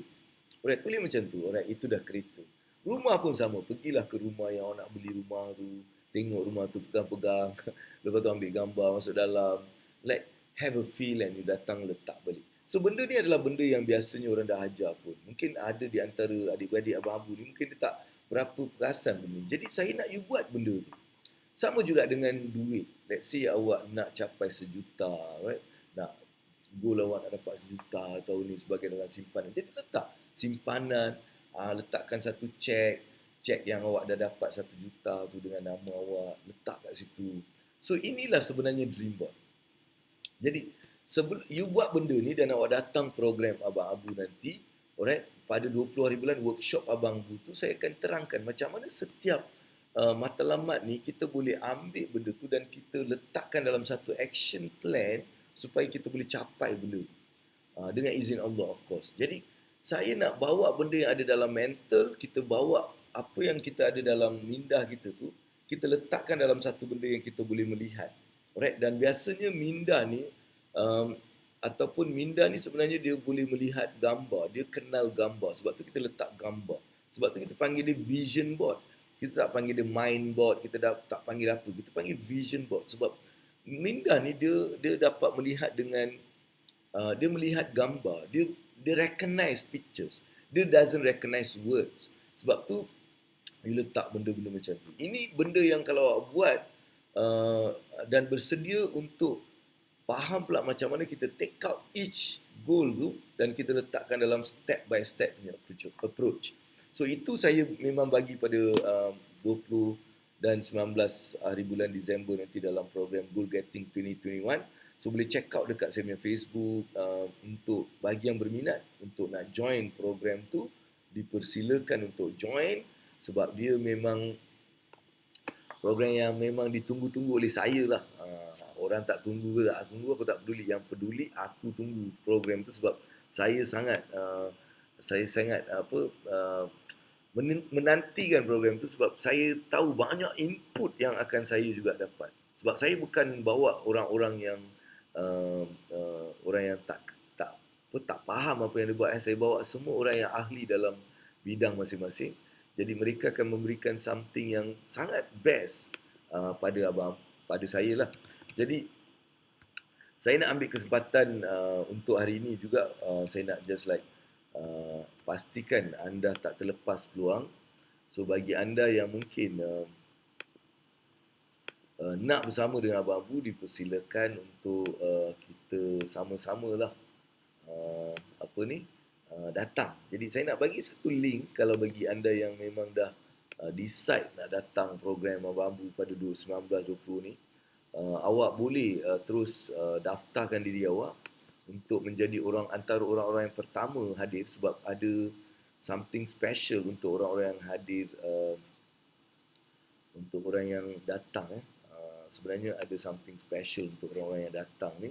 Alright, tulis macam tu. Alright, itu dah kereta. Rumah pun sama. Pergilah ke rumah yang awak nak beli rumah tu. Tengok rumah tu, pegang-pegang. Lepas tu ambil gambar, masuk dalam. Like, have a feel and you datang letak balik. So, benda ni adalah benda yang biasanya orang dah ajar pun. Mungkin ada di antara adik-beradik abang-abu ni, mungkin dia tak berapa perasan benda ni. Jadi, saya nak you buat benda tu. Sama juga dengan duit. Let's say awak nak capai 1 juta, right? Nak goal awak nak dapat 1 juta tahun ni sebagai dalam simpanan. Jadi letak simpanan, letakkan satu cek yang awak dah dapat 1 juta tu dengan nama awak, letak kat situ. So inilah sebenarnya dream board. Jadi sebelum you buat benda ni dan awak datang program Abang Abu nanti, alright, pada 20 hari bulan workshop Abang Abu tu saya akan terangkan macam mana setiap matlamat ni kita boleh ambil benda tu dan kita letakkan dalam satu action plan supaya kita boleh capai benda tu. Dengan izin Allah, of course. Jadi, saya nak bawa benda yang ada dalam mental, kita bawa apa yang kita ada dalam minda kita tu, kita letakkan dalam satu benda yang kita boleh melihat. Alright? Dan biasanya minda ni, ataupun minda ni sebenarnya dia boleh melihat gambar, dia kenal gambar. Sebab tu kita letak gambar. Sebab tu kita panggil dia vision board. Kita tak panggil dia mind board, kita tak panggil apa. Kita panggil vision board. Sebab minda ni dia dapat melihat dengan, dia melihat gambar. Dia recognize pictures. Dia doesn't recognize words. Sebab tu, you letak benda-benda macam tu. Ini benda yang kalau awak buat dan bersedia untuk faham pula macam mana kita take out each goal tu dan kita letakkan dalam step by step punya approach. So itu saya memang bagi pada 20 dan 19 hari bulan Disember nanti dalam program Goal Getting 2021. So boleh check out dekat saya punya Facebook. Untuk bagi yang berminat untuk nak join program tu, dipersilakan untuk join sebab dia memang program yang memang ditunggu-tunggu oleh saya lah. Orang tak tunggu ke tak tunggu, aku tak peduli. Yang peduli aku tunggu program tu sebab saya sangat menantikan program tu sebab saya tahu banyak input yang akan saya juga dapat. Sebab saya bukan bawa orang-orang yang orang yang tak faham apa yang dia buat. Saya bawa semua orang yang ahli dalam bidang masing-masing. Jadi mereka akan memberikan something yang sangat best pada saya lah. Jadi saya nak ambil kesempatan untuk hari ini juga, saya nak just like pastikan anda tak terlepas peluang. So bagi anda yang mungkin nak bersama dengan Abang Abu, dipersilakan untuk kita sama-sama lah datang. Jadi saya nak bagi satu link kalau bagi anda yang memang dah decide nak datang program Abang Abu pada 19-20 ni, awak boleh terus daftarkan diri awak untuk menjadi antara orang-orang yang pertama hadir sebab ada something special untuk orang-orang yang hadir, untuk orang yang datang. Sebenarnya ada something special untuk orang-orang yang datang ni.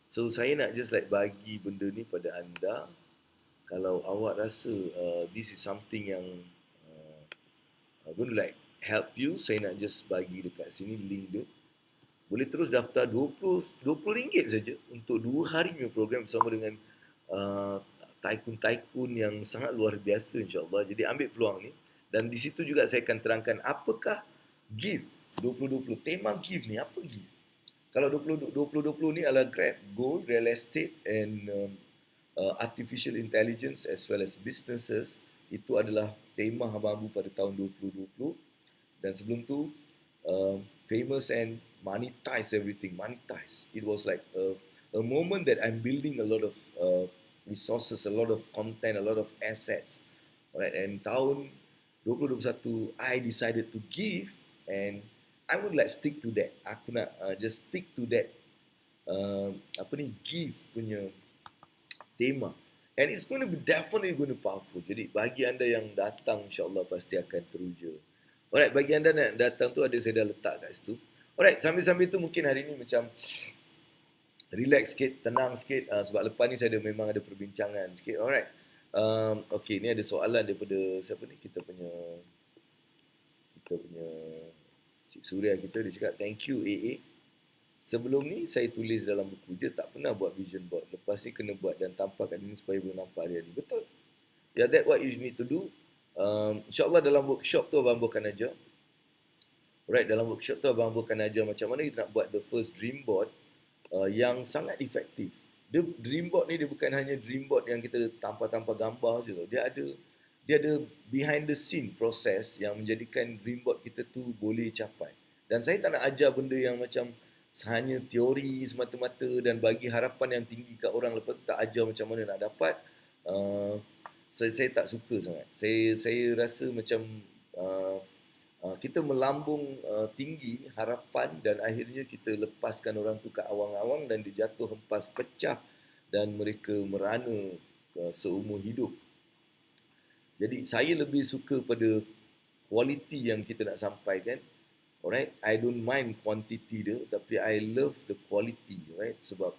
So saya nak just like bagi benda ni pada anda. Kalau awak rasa this is something yang going to like help you, saya nak just bagi dekat sini link dia. Boleh terus daftar RM20 saja untuk 2 hari punya program bersama dengan tycoon-tycoon yang sangat luar biasa insya-Allah. Jadi ambil peluang ni dan di situ juga saya akan terangkan apakah gift 2020. Tema gift ni apa gift? Kalau 2020 ni adalah Grab, Gold, Real Estate and artificial intelligence as well as businesses. Itu adalah tema Abang Abu pada tahun 2020. Dan sebelum tu, famous and monetize everything. Monetize. It was like a moment that I'm building a lot of resources, a lot of content, a lot of assets. Alright, and tahun 2021, I decided to give, and I would like stick to that. Aku nak just stick to that give punya tema. And it's going to be definitely going to powerful. Jadi bagi anda yang datang, insyaAllah pasti akan teruja. Alright, bagi anda yang datang tu ada saya dah letak kat situ. Alright, sambil-sambil tu mungkin hari ni macam relax sikit, tenang sikit. Sebab lepas ni saya memang ada perbincangan sikit. Alright. Okay, ni ada soalan daripada siapa ni? Kita punya Cik Suria kita, dia cakap, thank you AA. Sebelum ni saya tulis dalam buku je, tak pernah buat vision board. Lepas ni kena buat dan tampakkan ini supaya boleh nampak hari-hari. Betul. Yeah, that's what you need to do. InsyaAllah dalam workshop tu Abang akan ajar. Alright, dalam workshop tu Abang akan ajar macam mana kita nak buat the first dream board yang sangat efektif. Dream board ni dia bukan hanya dream board yang kita tampar-tampar gambar je. Dia ada behind the scene proses yang menjadikan dream board kita tu boleh capai. Dan saya tak nak ajar benda yang macam hanya teori semata-mata dan bagi harapan yang tinggi kat orang, lepas tu tak ajar macam mana nak dapat. Saya tak suka sangat. Saya rasa macam kita melambung tinggi harapan dan akhirnya kita lepaskan orang tu kat awang-awang dan dia jatuh hempas pecah dan mereka merana seumur hidup. Jadi saya lebih suka pada kualiti yang kita nak sampaikan. Alright, I don't mind quantity dia, tapi I love the quality, right? Sebab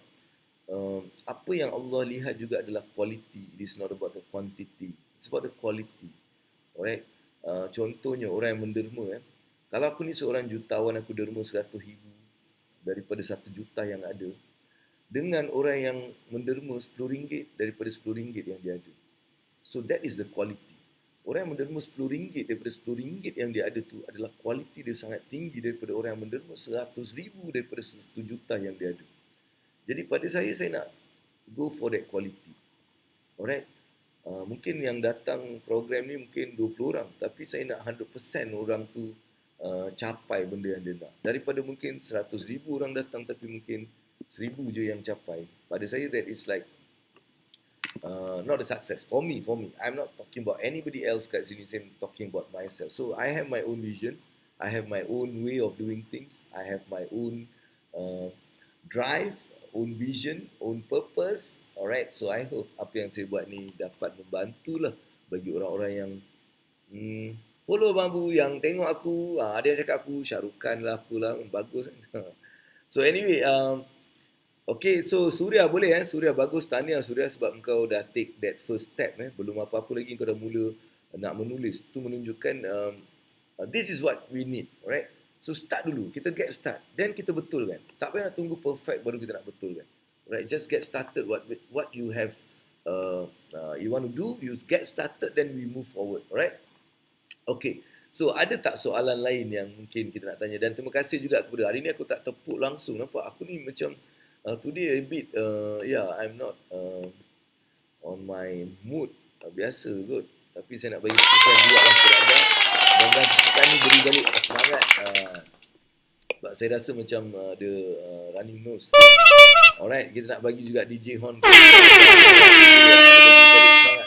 apa yang Allah lihat juga adalah quality. It is not about the quantity. It's about the quality. Alright. Contohnya orang yang menderma. Kalau aku ni seorang jutawan, aku derma 100,000 daripada 1 juta yang ada. Dengan orang yang menderma RM10 daripada RM10 yang dia ada. So that is the quality. Orang yang menderma RM10 daripada RM10 yang dia ada tu adalah kualiti dia sangat tinggi daripada orang yang menderma 100,000 daripada 1 juta yang dia ada. Jadi pada saya nak go for that quality. Alright. Mungkin yang datang program ni mungkin 20 orang, tapi saya nak 100% orang tu capai benda yang dia nak. Daripada mungkin 100,000 orang datang tapi mungkin 1,000 je yang capai. Pada saya that is like not a success for me. I'm not talking about anybody else kat sini. I'm talking about myself. So I have my own vision. I have my own way of doing things. I have my own drive, own vision, own purpose. Alright. So I hope apa yang saya buat ni dapat membantulah bagi orang-orang yang follow Bambu, yang tengok aku. Ada yang cakap aku Shah Rukh Khan lah, apalah, bagus. So anyway, okay, so Suria boleh Suria, bagus, tahniah Suria sebab engkau dah take that first step belum apa-apa lagi kau dah mula nak menulis. Itu menunjukkan this is what we need, alright? So start dulu, kita get start, then kita betulkan. Tak payah nak tunggu perfect baru kita nak betulkan. Alright, just get started what you have you want to do, you get started, then we move forward, alright? Okay. So ada tak soalan lain yang mungkin kita nak tanya? Dan terima kasih juga kepada hari ni aku tak tepuk langsung, nampak aku ni macam today a bit, I'm not on my mood. Biasa kot. Tapi saya nak bagi keputusan juga lah kepada anda. Dan kita ni beri balik semangat. Sebab saya rasa macam ada running nose. Alright, kita nak bagi juga DJ Hon.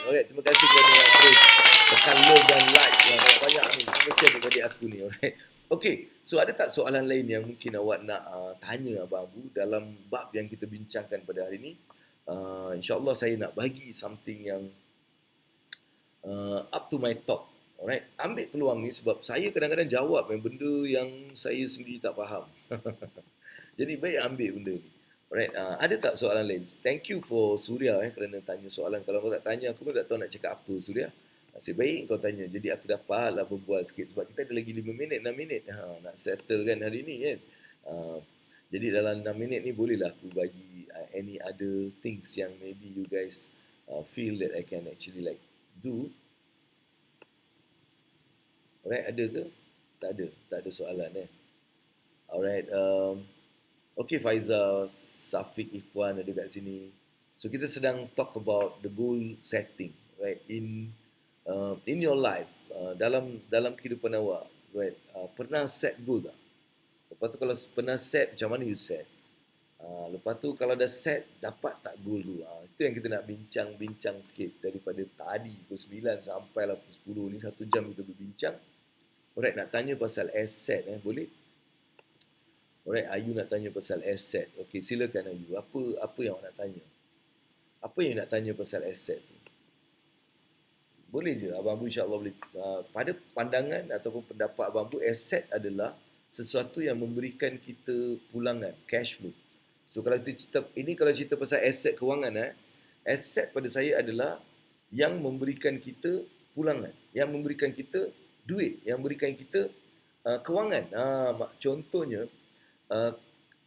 Alright, terima kasih kepada yang terus tekan love dan like yang banyak ni. Terima kasih adik-adik aku ni. Alright. Okay, so ada tak soalan lain yang mungkin awak nak tanya Abang Abu dalam bab yang kita bincangkan pada hari ini? InsyaAllah saya nak bagi something yang up to my talk. Alright, ambil peluang ni sebab saya kadang-kadang jawab benda yang saya sendiri tak faham. Jadi baik ambil benda ni. Alright, ada tak soalan lain? Thank you for Suria kerana tanya soalan. Kalau kau tak tanya, aku pun tak tahu nak cakap apa Suria. Nasib baik kau tanya. Jadi aku dapat lah berbual sikit. Sebab kita ada lagi 5 minit, 6 minit. Nak settle kan hari ni kan. Jadi dalam 6 minit ni bolehlah aku bagi any other things yang maybe you guys feel that I can actually like do. Alright, ada ke? Tak ada. Tak ada soalan Alright. Okay, Faizal, Safiq Ikhwan ada kat sini. So kita sedang talk about the goal setting, right? In your life, dalam kehidupan awak, right? Pernah set goal tak? Lepas tu kalau pernah set, macam mana you set? Lepas tu kalau dah set, dapat tak goal tu? Itu yang kita nak bincang-bincang sikit daripada tadi pukul 9 sampai lah pukul 10 ni, 1 jam kita berbincang. Alright, nak tanya pasal asset, boleh? Alright, Ayu nak tanya pasal asset. Okey, silakan Ayu. Apa yang awak nak tanya? Apa yang nak tanya pasal asset tu? Boleh je, Abang Abu insyaAllah boleh. Pada pandangan ataupun pendapat Abang Abu, asset adalah sesuatu yang memberikan kita pulangan, cash flow. So kalau kita cerita pasal aset kewangan, aset pada saya adalah yang memberikan kita pulangan, yang memberikan kita duit, yang memberikan kita kewangan. Contohnya,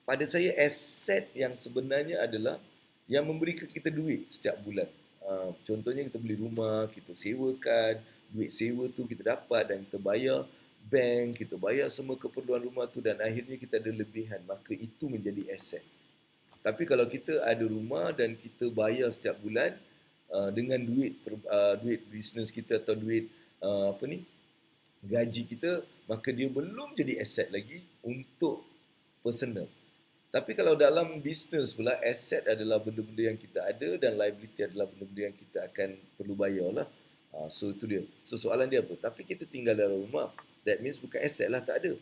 pada saya aset yang sebenarnya adalah yang memberikan kita duit setiap bulan. Contohnya kita beli rumah, kita sewakan, duit sewa tu kita dapat dan kita bayar bank, kita bayar semua keperluan rumah tu dan akhirnya kita ada lebihan, maka itu menjadi aset. Tapi kalau kita ada rumah dan kita bayar setiap bulan dengan duit bisnes kita atau duit gaji kita, maka dia belum jadi aset lagi untuk personal. Tapi kalau dalam bisnes pula, aset adalah benda-benda yang kita ada dan liability adalah benda-benda yang kita akan perlu bayar lah. So itu dia. So soalan dia apa? Tapi kita tinggal dalam rumah, that means bukan aset lah, tak ada.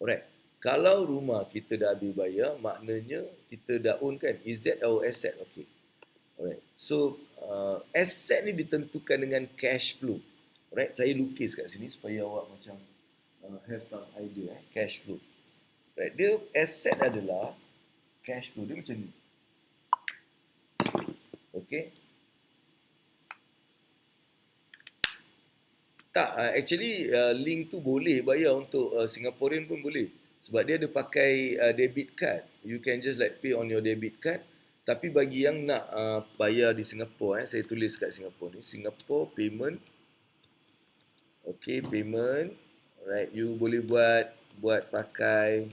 Alright. Kalau rumah kita dah habis bayar, maknanya kita dah own kan? Is that our asset? Okay. Alright. So asset ni ditentukan dengan cash flow. Alright. Saya lukis kat sini supaya awak macam have some idea. Cash flow. Right. Dia aset adalah cash flow dia macam ni. Okay. Tak, actually link tu boleh bayar untuk Singaporean pun boleh. Sebab dia ada pakai debit card. You can just like pay on your debit card. Tapi bagi yang nak bayar di Singapore, saya tulis kat Singapore ni, Singapore payment. Okay, payment. Alright, you boleh buat pakai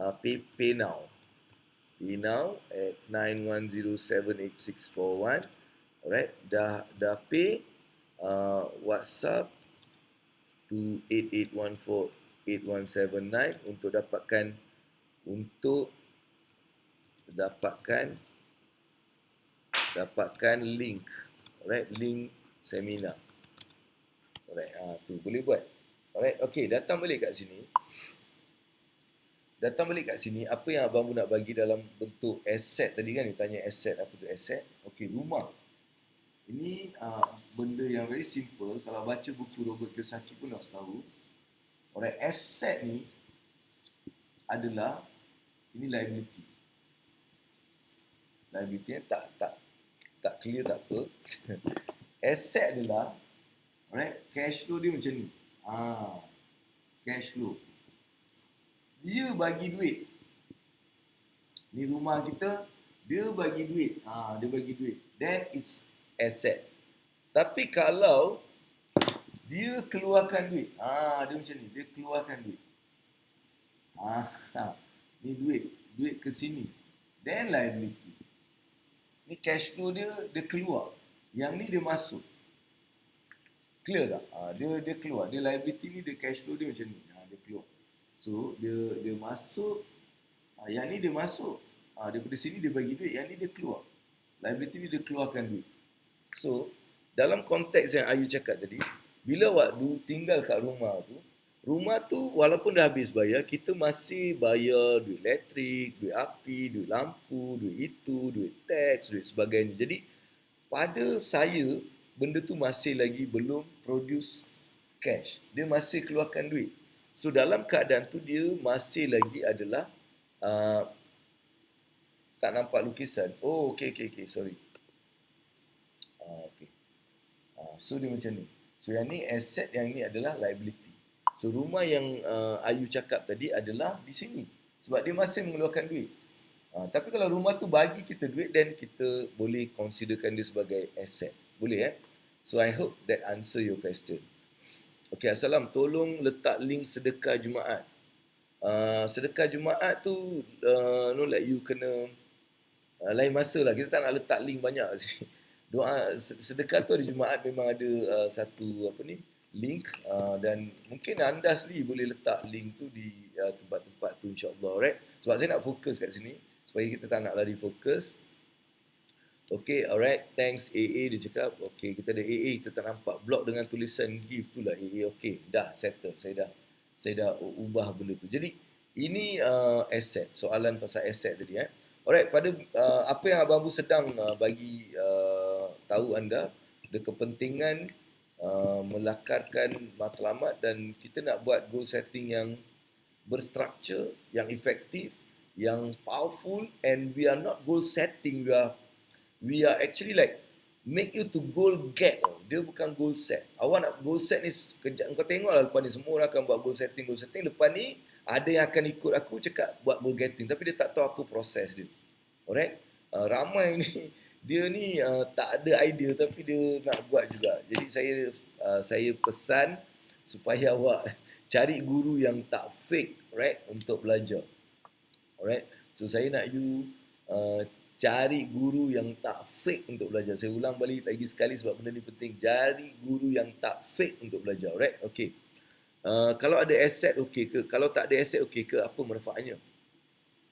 Pay Now. Pay Now at 91078641. Alright, dah pay. WhatsApp to 88148179 untuk dapatkan link. Alright, link seminar. Alright, tu boleh buat. Alright, okay, datang balik kat sini. Apa yang Abang Bu nak bagi dalam bentuk aset tadi kan? Dia tanya aset, apa tu aset? Okey, rumah. Ini benda yang very simple. Kalau baca buku Robert Kiyosaki pun nak tahu. Alright, aset ni adalah, ini liability. Liability tak clear tak apa. Aset adalah, alright, cash flow dia macam ni. Cash flow. Dia bagi duit. Ni rumah kita, dia bagi duit. Then it's asset. Tapi kalau dia keluarkan duit, dia macam ni, dia keluarkan duit. Ni duit ke sini. Then liability. Ni cash flow dia keluar. Yang ni dia masuk. Clear tak? Dia keluar. Dia liability ni, dia cash flow dia macam ni. Dia keluar. So, dia masuk. Yang ni dia masuk. Daripada sini dia bagi duit. Yang ni dia keluar. Liability ni dia keluarkan duit. So, dalam konteks yang Ayu cakap tadi, bila awak tinggal kat rumah tu walaupun dah habis bayar, kita masih bayar duit elektrik, duit api, duit lampu, duit itu, duit teks, duit sebagainya. Jadi, pada saya, benda tu masih lagi belum produce cash. Dia masih keluarkan duit. So dalam keadaan tu dia masih lagi adalah tak nampak lukisan. Oh, okay, sorry. Okay. So dia macam ni. So yang ni asset, yang ni adalah liability. So rumah yang Ayu cakap tadi adalah di sini. Sebab dia masih mengeluarkan duit. Tapi kalau rumah tu bagi kita duit, then kita boleh considerkan dia sebagai asset. Boleh So I hope that answer your question. Okey, Assalam, tolong letak link sedekah Jumaat. Sedekah Jumaat tu, like you kena Lain masa lah, kita tak nak letak link banyak. Doa sedekah tu hari Jumaat memang ada satu apa ni, link, dan mungkin anda sendiri boleh letak link tu di tempat-tempat tu, insya-Allah, right? Sebab saya nak fokus kat sini supaya kita tak nak lari fokus. Okay, alright, thanks AA, dia cakap. Okay, kita ada AA, kita tak nampak blok dengan tulisan give tu lah AA. Okay, dah settle, saya dah ubah benda tu. Jadi ini asset, soalan pasal asset tadi. Alright, pada apa yang Abang Abu sedang bagi tahu anda, ada kepentingan melakarkan matlamat, dan kita nak buat goal setting yang berstruktur, yang efektif, yang powerful, and we are not goal setting, we are actually like make you to goal get. Dia bukan goal set. Awak nak goal set ni kejap, kau tengoklah lepas ni semua orang akan buat goal setting. Lepas ni ada yang akan ikut aku cakap buat goal getting, tapi dia tak tahu apa proses dia. Alright? Ramai ni dia ni tak ada idea tapi dia nak buat juga. Jadi saya pesan supaya awak cari guru yang tak fake, right, untuk belajar. Alright? So saya nak you cari guru yang tak fake untuk belajar. Saya ulang balik lagi sekali sebab benda ni penting. Cari guru yang tak fake untuk belajar. Right? Okay. Kalau ada aset, okay ke? Kalau tak ada aset, okay ke? Apa manfaatnya?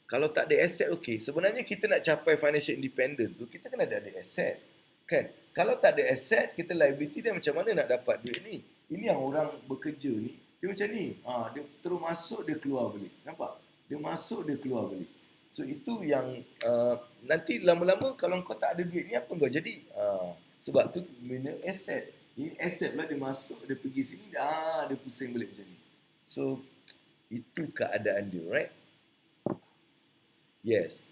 Kalau tak ada aset, okay. Sebenarnya kita nak capai financial independent tu, kita kena ada aset. Kan? Kalau tak ada aset, kita liability dia macam mana nak dapat duit ni? Ini yang orang bekerja ni, dia macam ni. Dia terus masuk, dia keluar balik. Nampak? Dia masuk, dia keluar balik. So itu yang nanti lama-lama kalau kau tak ada duit ni apa kau jadi? Sebab tu bina aset. Ini aset lah, dia masuk, dia pergi sini, dia pusing balik macam ni. So itu keadaan dia, right? Yes.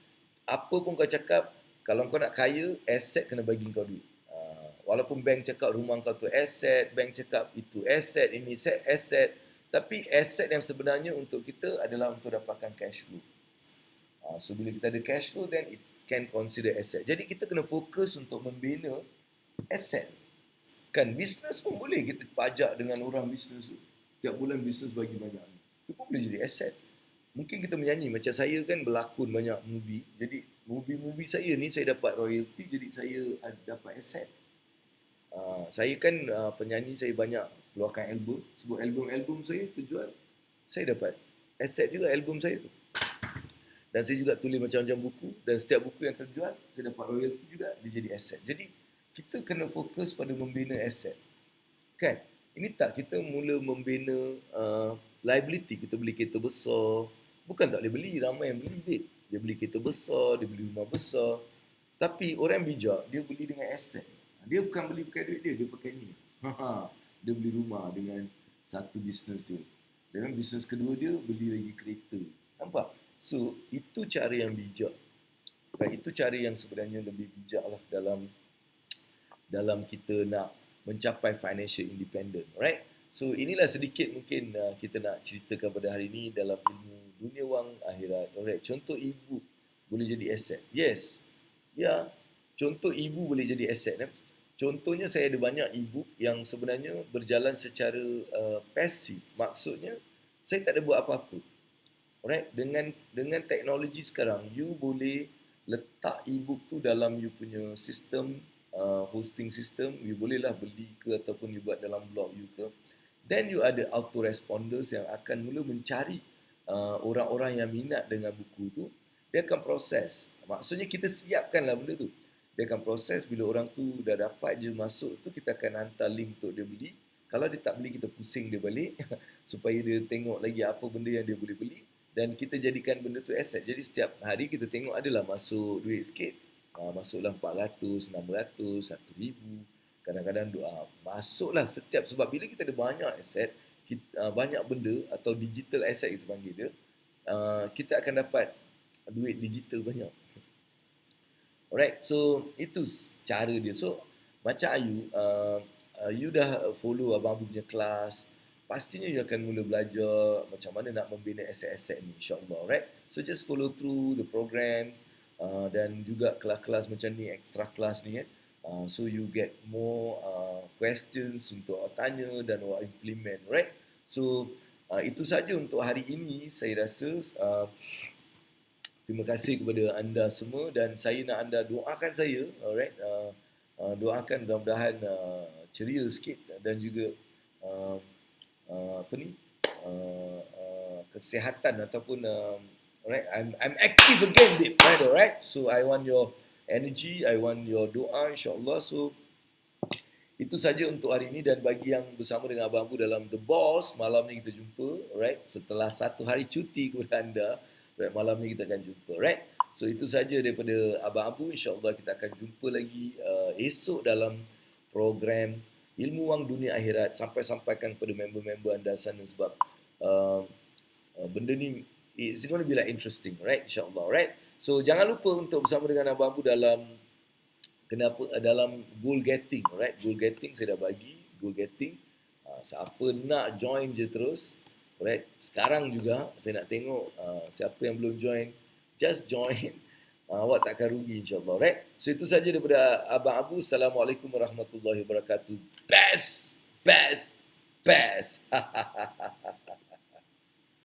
Apa pun kau cakap, kalau kau nak kaya, aset kena bagi kau duit. Walaupun bank cakap rumah kau tu aset, bank cakap itu aset, ini aset, tapi aset yang sebenarnya untuk kita adalah untuk dapatkan cash flow. So bila kita ada cash flow, then it can consider asset. Jadi kita kena fokus untuk membina asset. Kan bisnes pun boleh kita pajak dengan orang bisnes tu. Setiap bulan bisnes bagi banyak. Itu pun boleh jadi asset. Mungkin kita menyanyi, macam saya kan berlakon banyak movie. Jadi movie-movie saya ni saya dapat royalty, jadi saya dapat asset. Saya kan penyanyi, saya banyak keluarkan album. Sebab album-album saya terjual, saya dapat asset juga album saya tu. Dan saya juga tulis macam-macam buku, dan setiap buku yang terjual, saya dapat royalty juga, dia jadi aset. Jadi, kita kena fokus pada membina aset. Kan? Ini tak kita mula membina liability, kita beli kereta besar. Bukan tak boleh beli, ramai yang beli, babe. Dia beli kereta besar, dia beli rumah besar. Tapi orang bijak, dia beli dengan aset. Dia bukan beli pakai duit dia pakai ni. Dia beli rumah dengan satu bisnes tu. Dan bisnes kedua dia, beli lagi kereta. Nampak? So, itu cara yang bijak. Itu cara yang sebenarnya lebih bijak lah dalam kita nak mencapai financial independent. Right? So, inilah sedikit mungkin kita nak ceritakan pada hari ini dalam ilmu dunia wang akhirat. Alright. Contoh ibu boleh jadi aset. Yes. Ya. Contoh ibu boleh jadi aset. Contohnya saya ada banyak ibu yang sebenarnya berjalan secara pasif. Maksudnya, saya tak ada buat apa-apa. Alright, dengan teknologi sekarang, you boleh letak e-book tu dalam you punya sistem, hosting system. You bolehlah beli ke ataupun you buat dalam blog you ke. Then you ada autoresponders yang akan mula mencari orang-orang yang minat dengan buku tu. Dia akan proses. Maksudnya kita siapkanlah benda tu. Dia akan proses, bila orang tu dah dapat je masuk tu, kita akan hantar link untuk dia beli. Kalau dia tak beli, kita pusing dia balik supaya dia tengok lagi apa benda yang dia boleh beli. Dan kita jadikan benda tu aset. Jadi setiap hari kita tengok adalah masuk duit sikit. Masuklah 400, 600, 1000. Kadang-kadang masuklah setiap. Sebab bila kita ada banyak aset, banyak benda atau digital asset kita panggil dia, kita akan dapat duit digital banyak. Alright, so itu cara dia. So macam you dah follow Abang Abu punya kelas, pastinya you akan mula belajar macam mana nak membina aset-aset ni, insyaAllah, right? So just follow through the programs dan juga kelas-kelas macam ni, extra kelas ni kan. So you get more questions untuk awak tanya dan awak implement, right? So itu saja untuk hari ini. Saya rasa Terima kasih kepada anda semua dan saya nak anda doakan saya, alright. Doakan mudah-mudahan ceria sikit dan juga uh, apa ni? Kesihatan ataupun alright, I'm active again, babe. Right, alright. So I want your energy, I want your doa, insyaAllah. So itu saja untuk hari ini, dan bagi yang bersama dengan Abang Abu dalam The Boss, malam ni kita jumpa, alright. Setelah 1 hari cuti kepada anda, alright, malam ni kita akan jumpa, alright. So itu saja daripada Abang Abu. InsyaAllah kita akan jumpa lagi esok dalam program Ilmu Wang Dunia Akhirat. Sampaikan kepada member-member anda sana, sebab benda ni it's going to be like interesting, right? InsyaAllah, right? So jangan lupa untuk bersama dengan Abang Abu dalam goal getting, right? Goal getting saya dah bagi, goal getting. Siapa nak join je terus, right? Sekarang juga saya nak tengok siapa yang belum join, just join. Awak takkan rugi, insyaAllah, right? So itu saja daripada Abang Abu. Assalamualaikum warahmatullahi wabarakatuh. Best.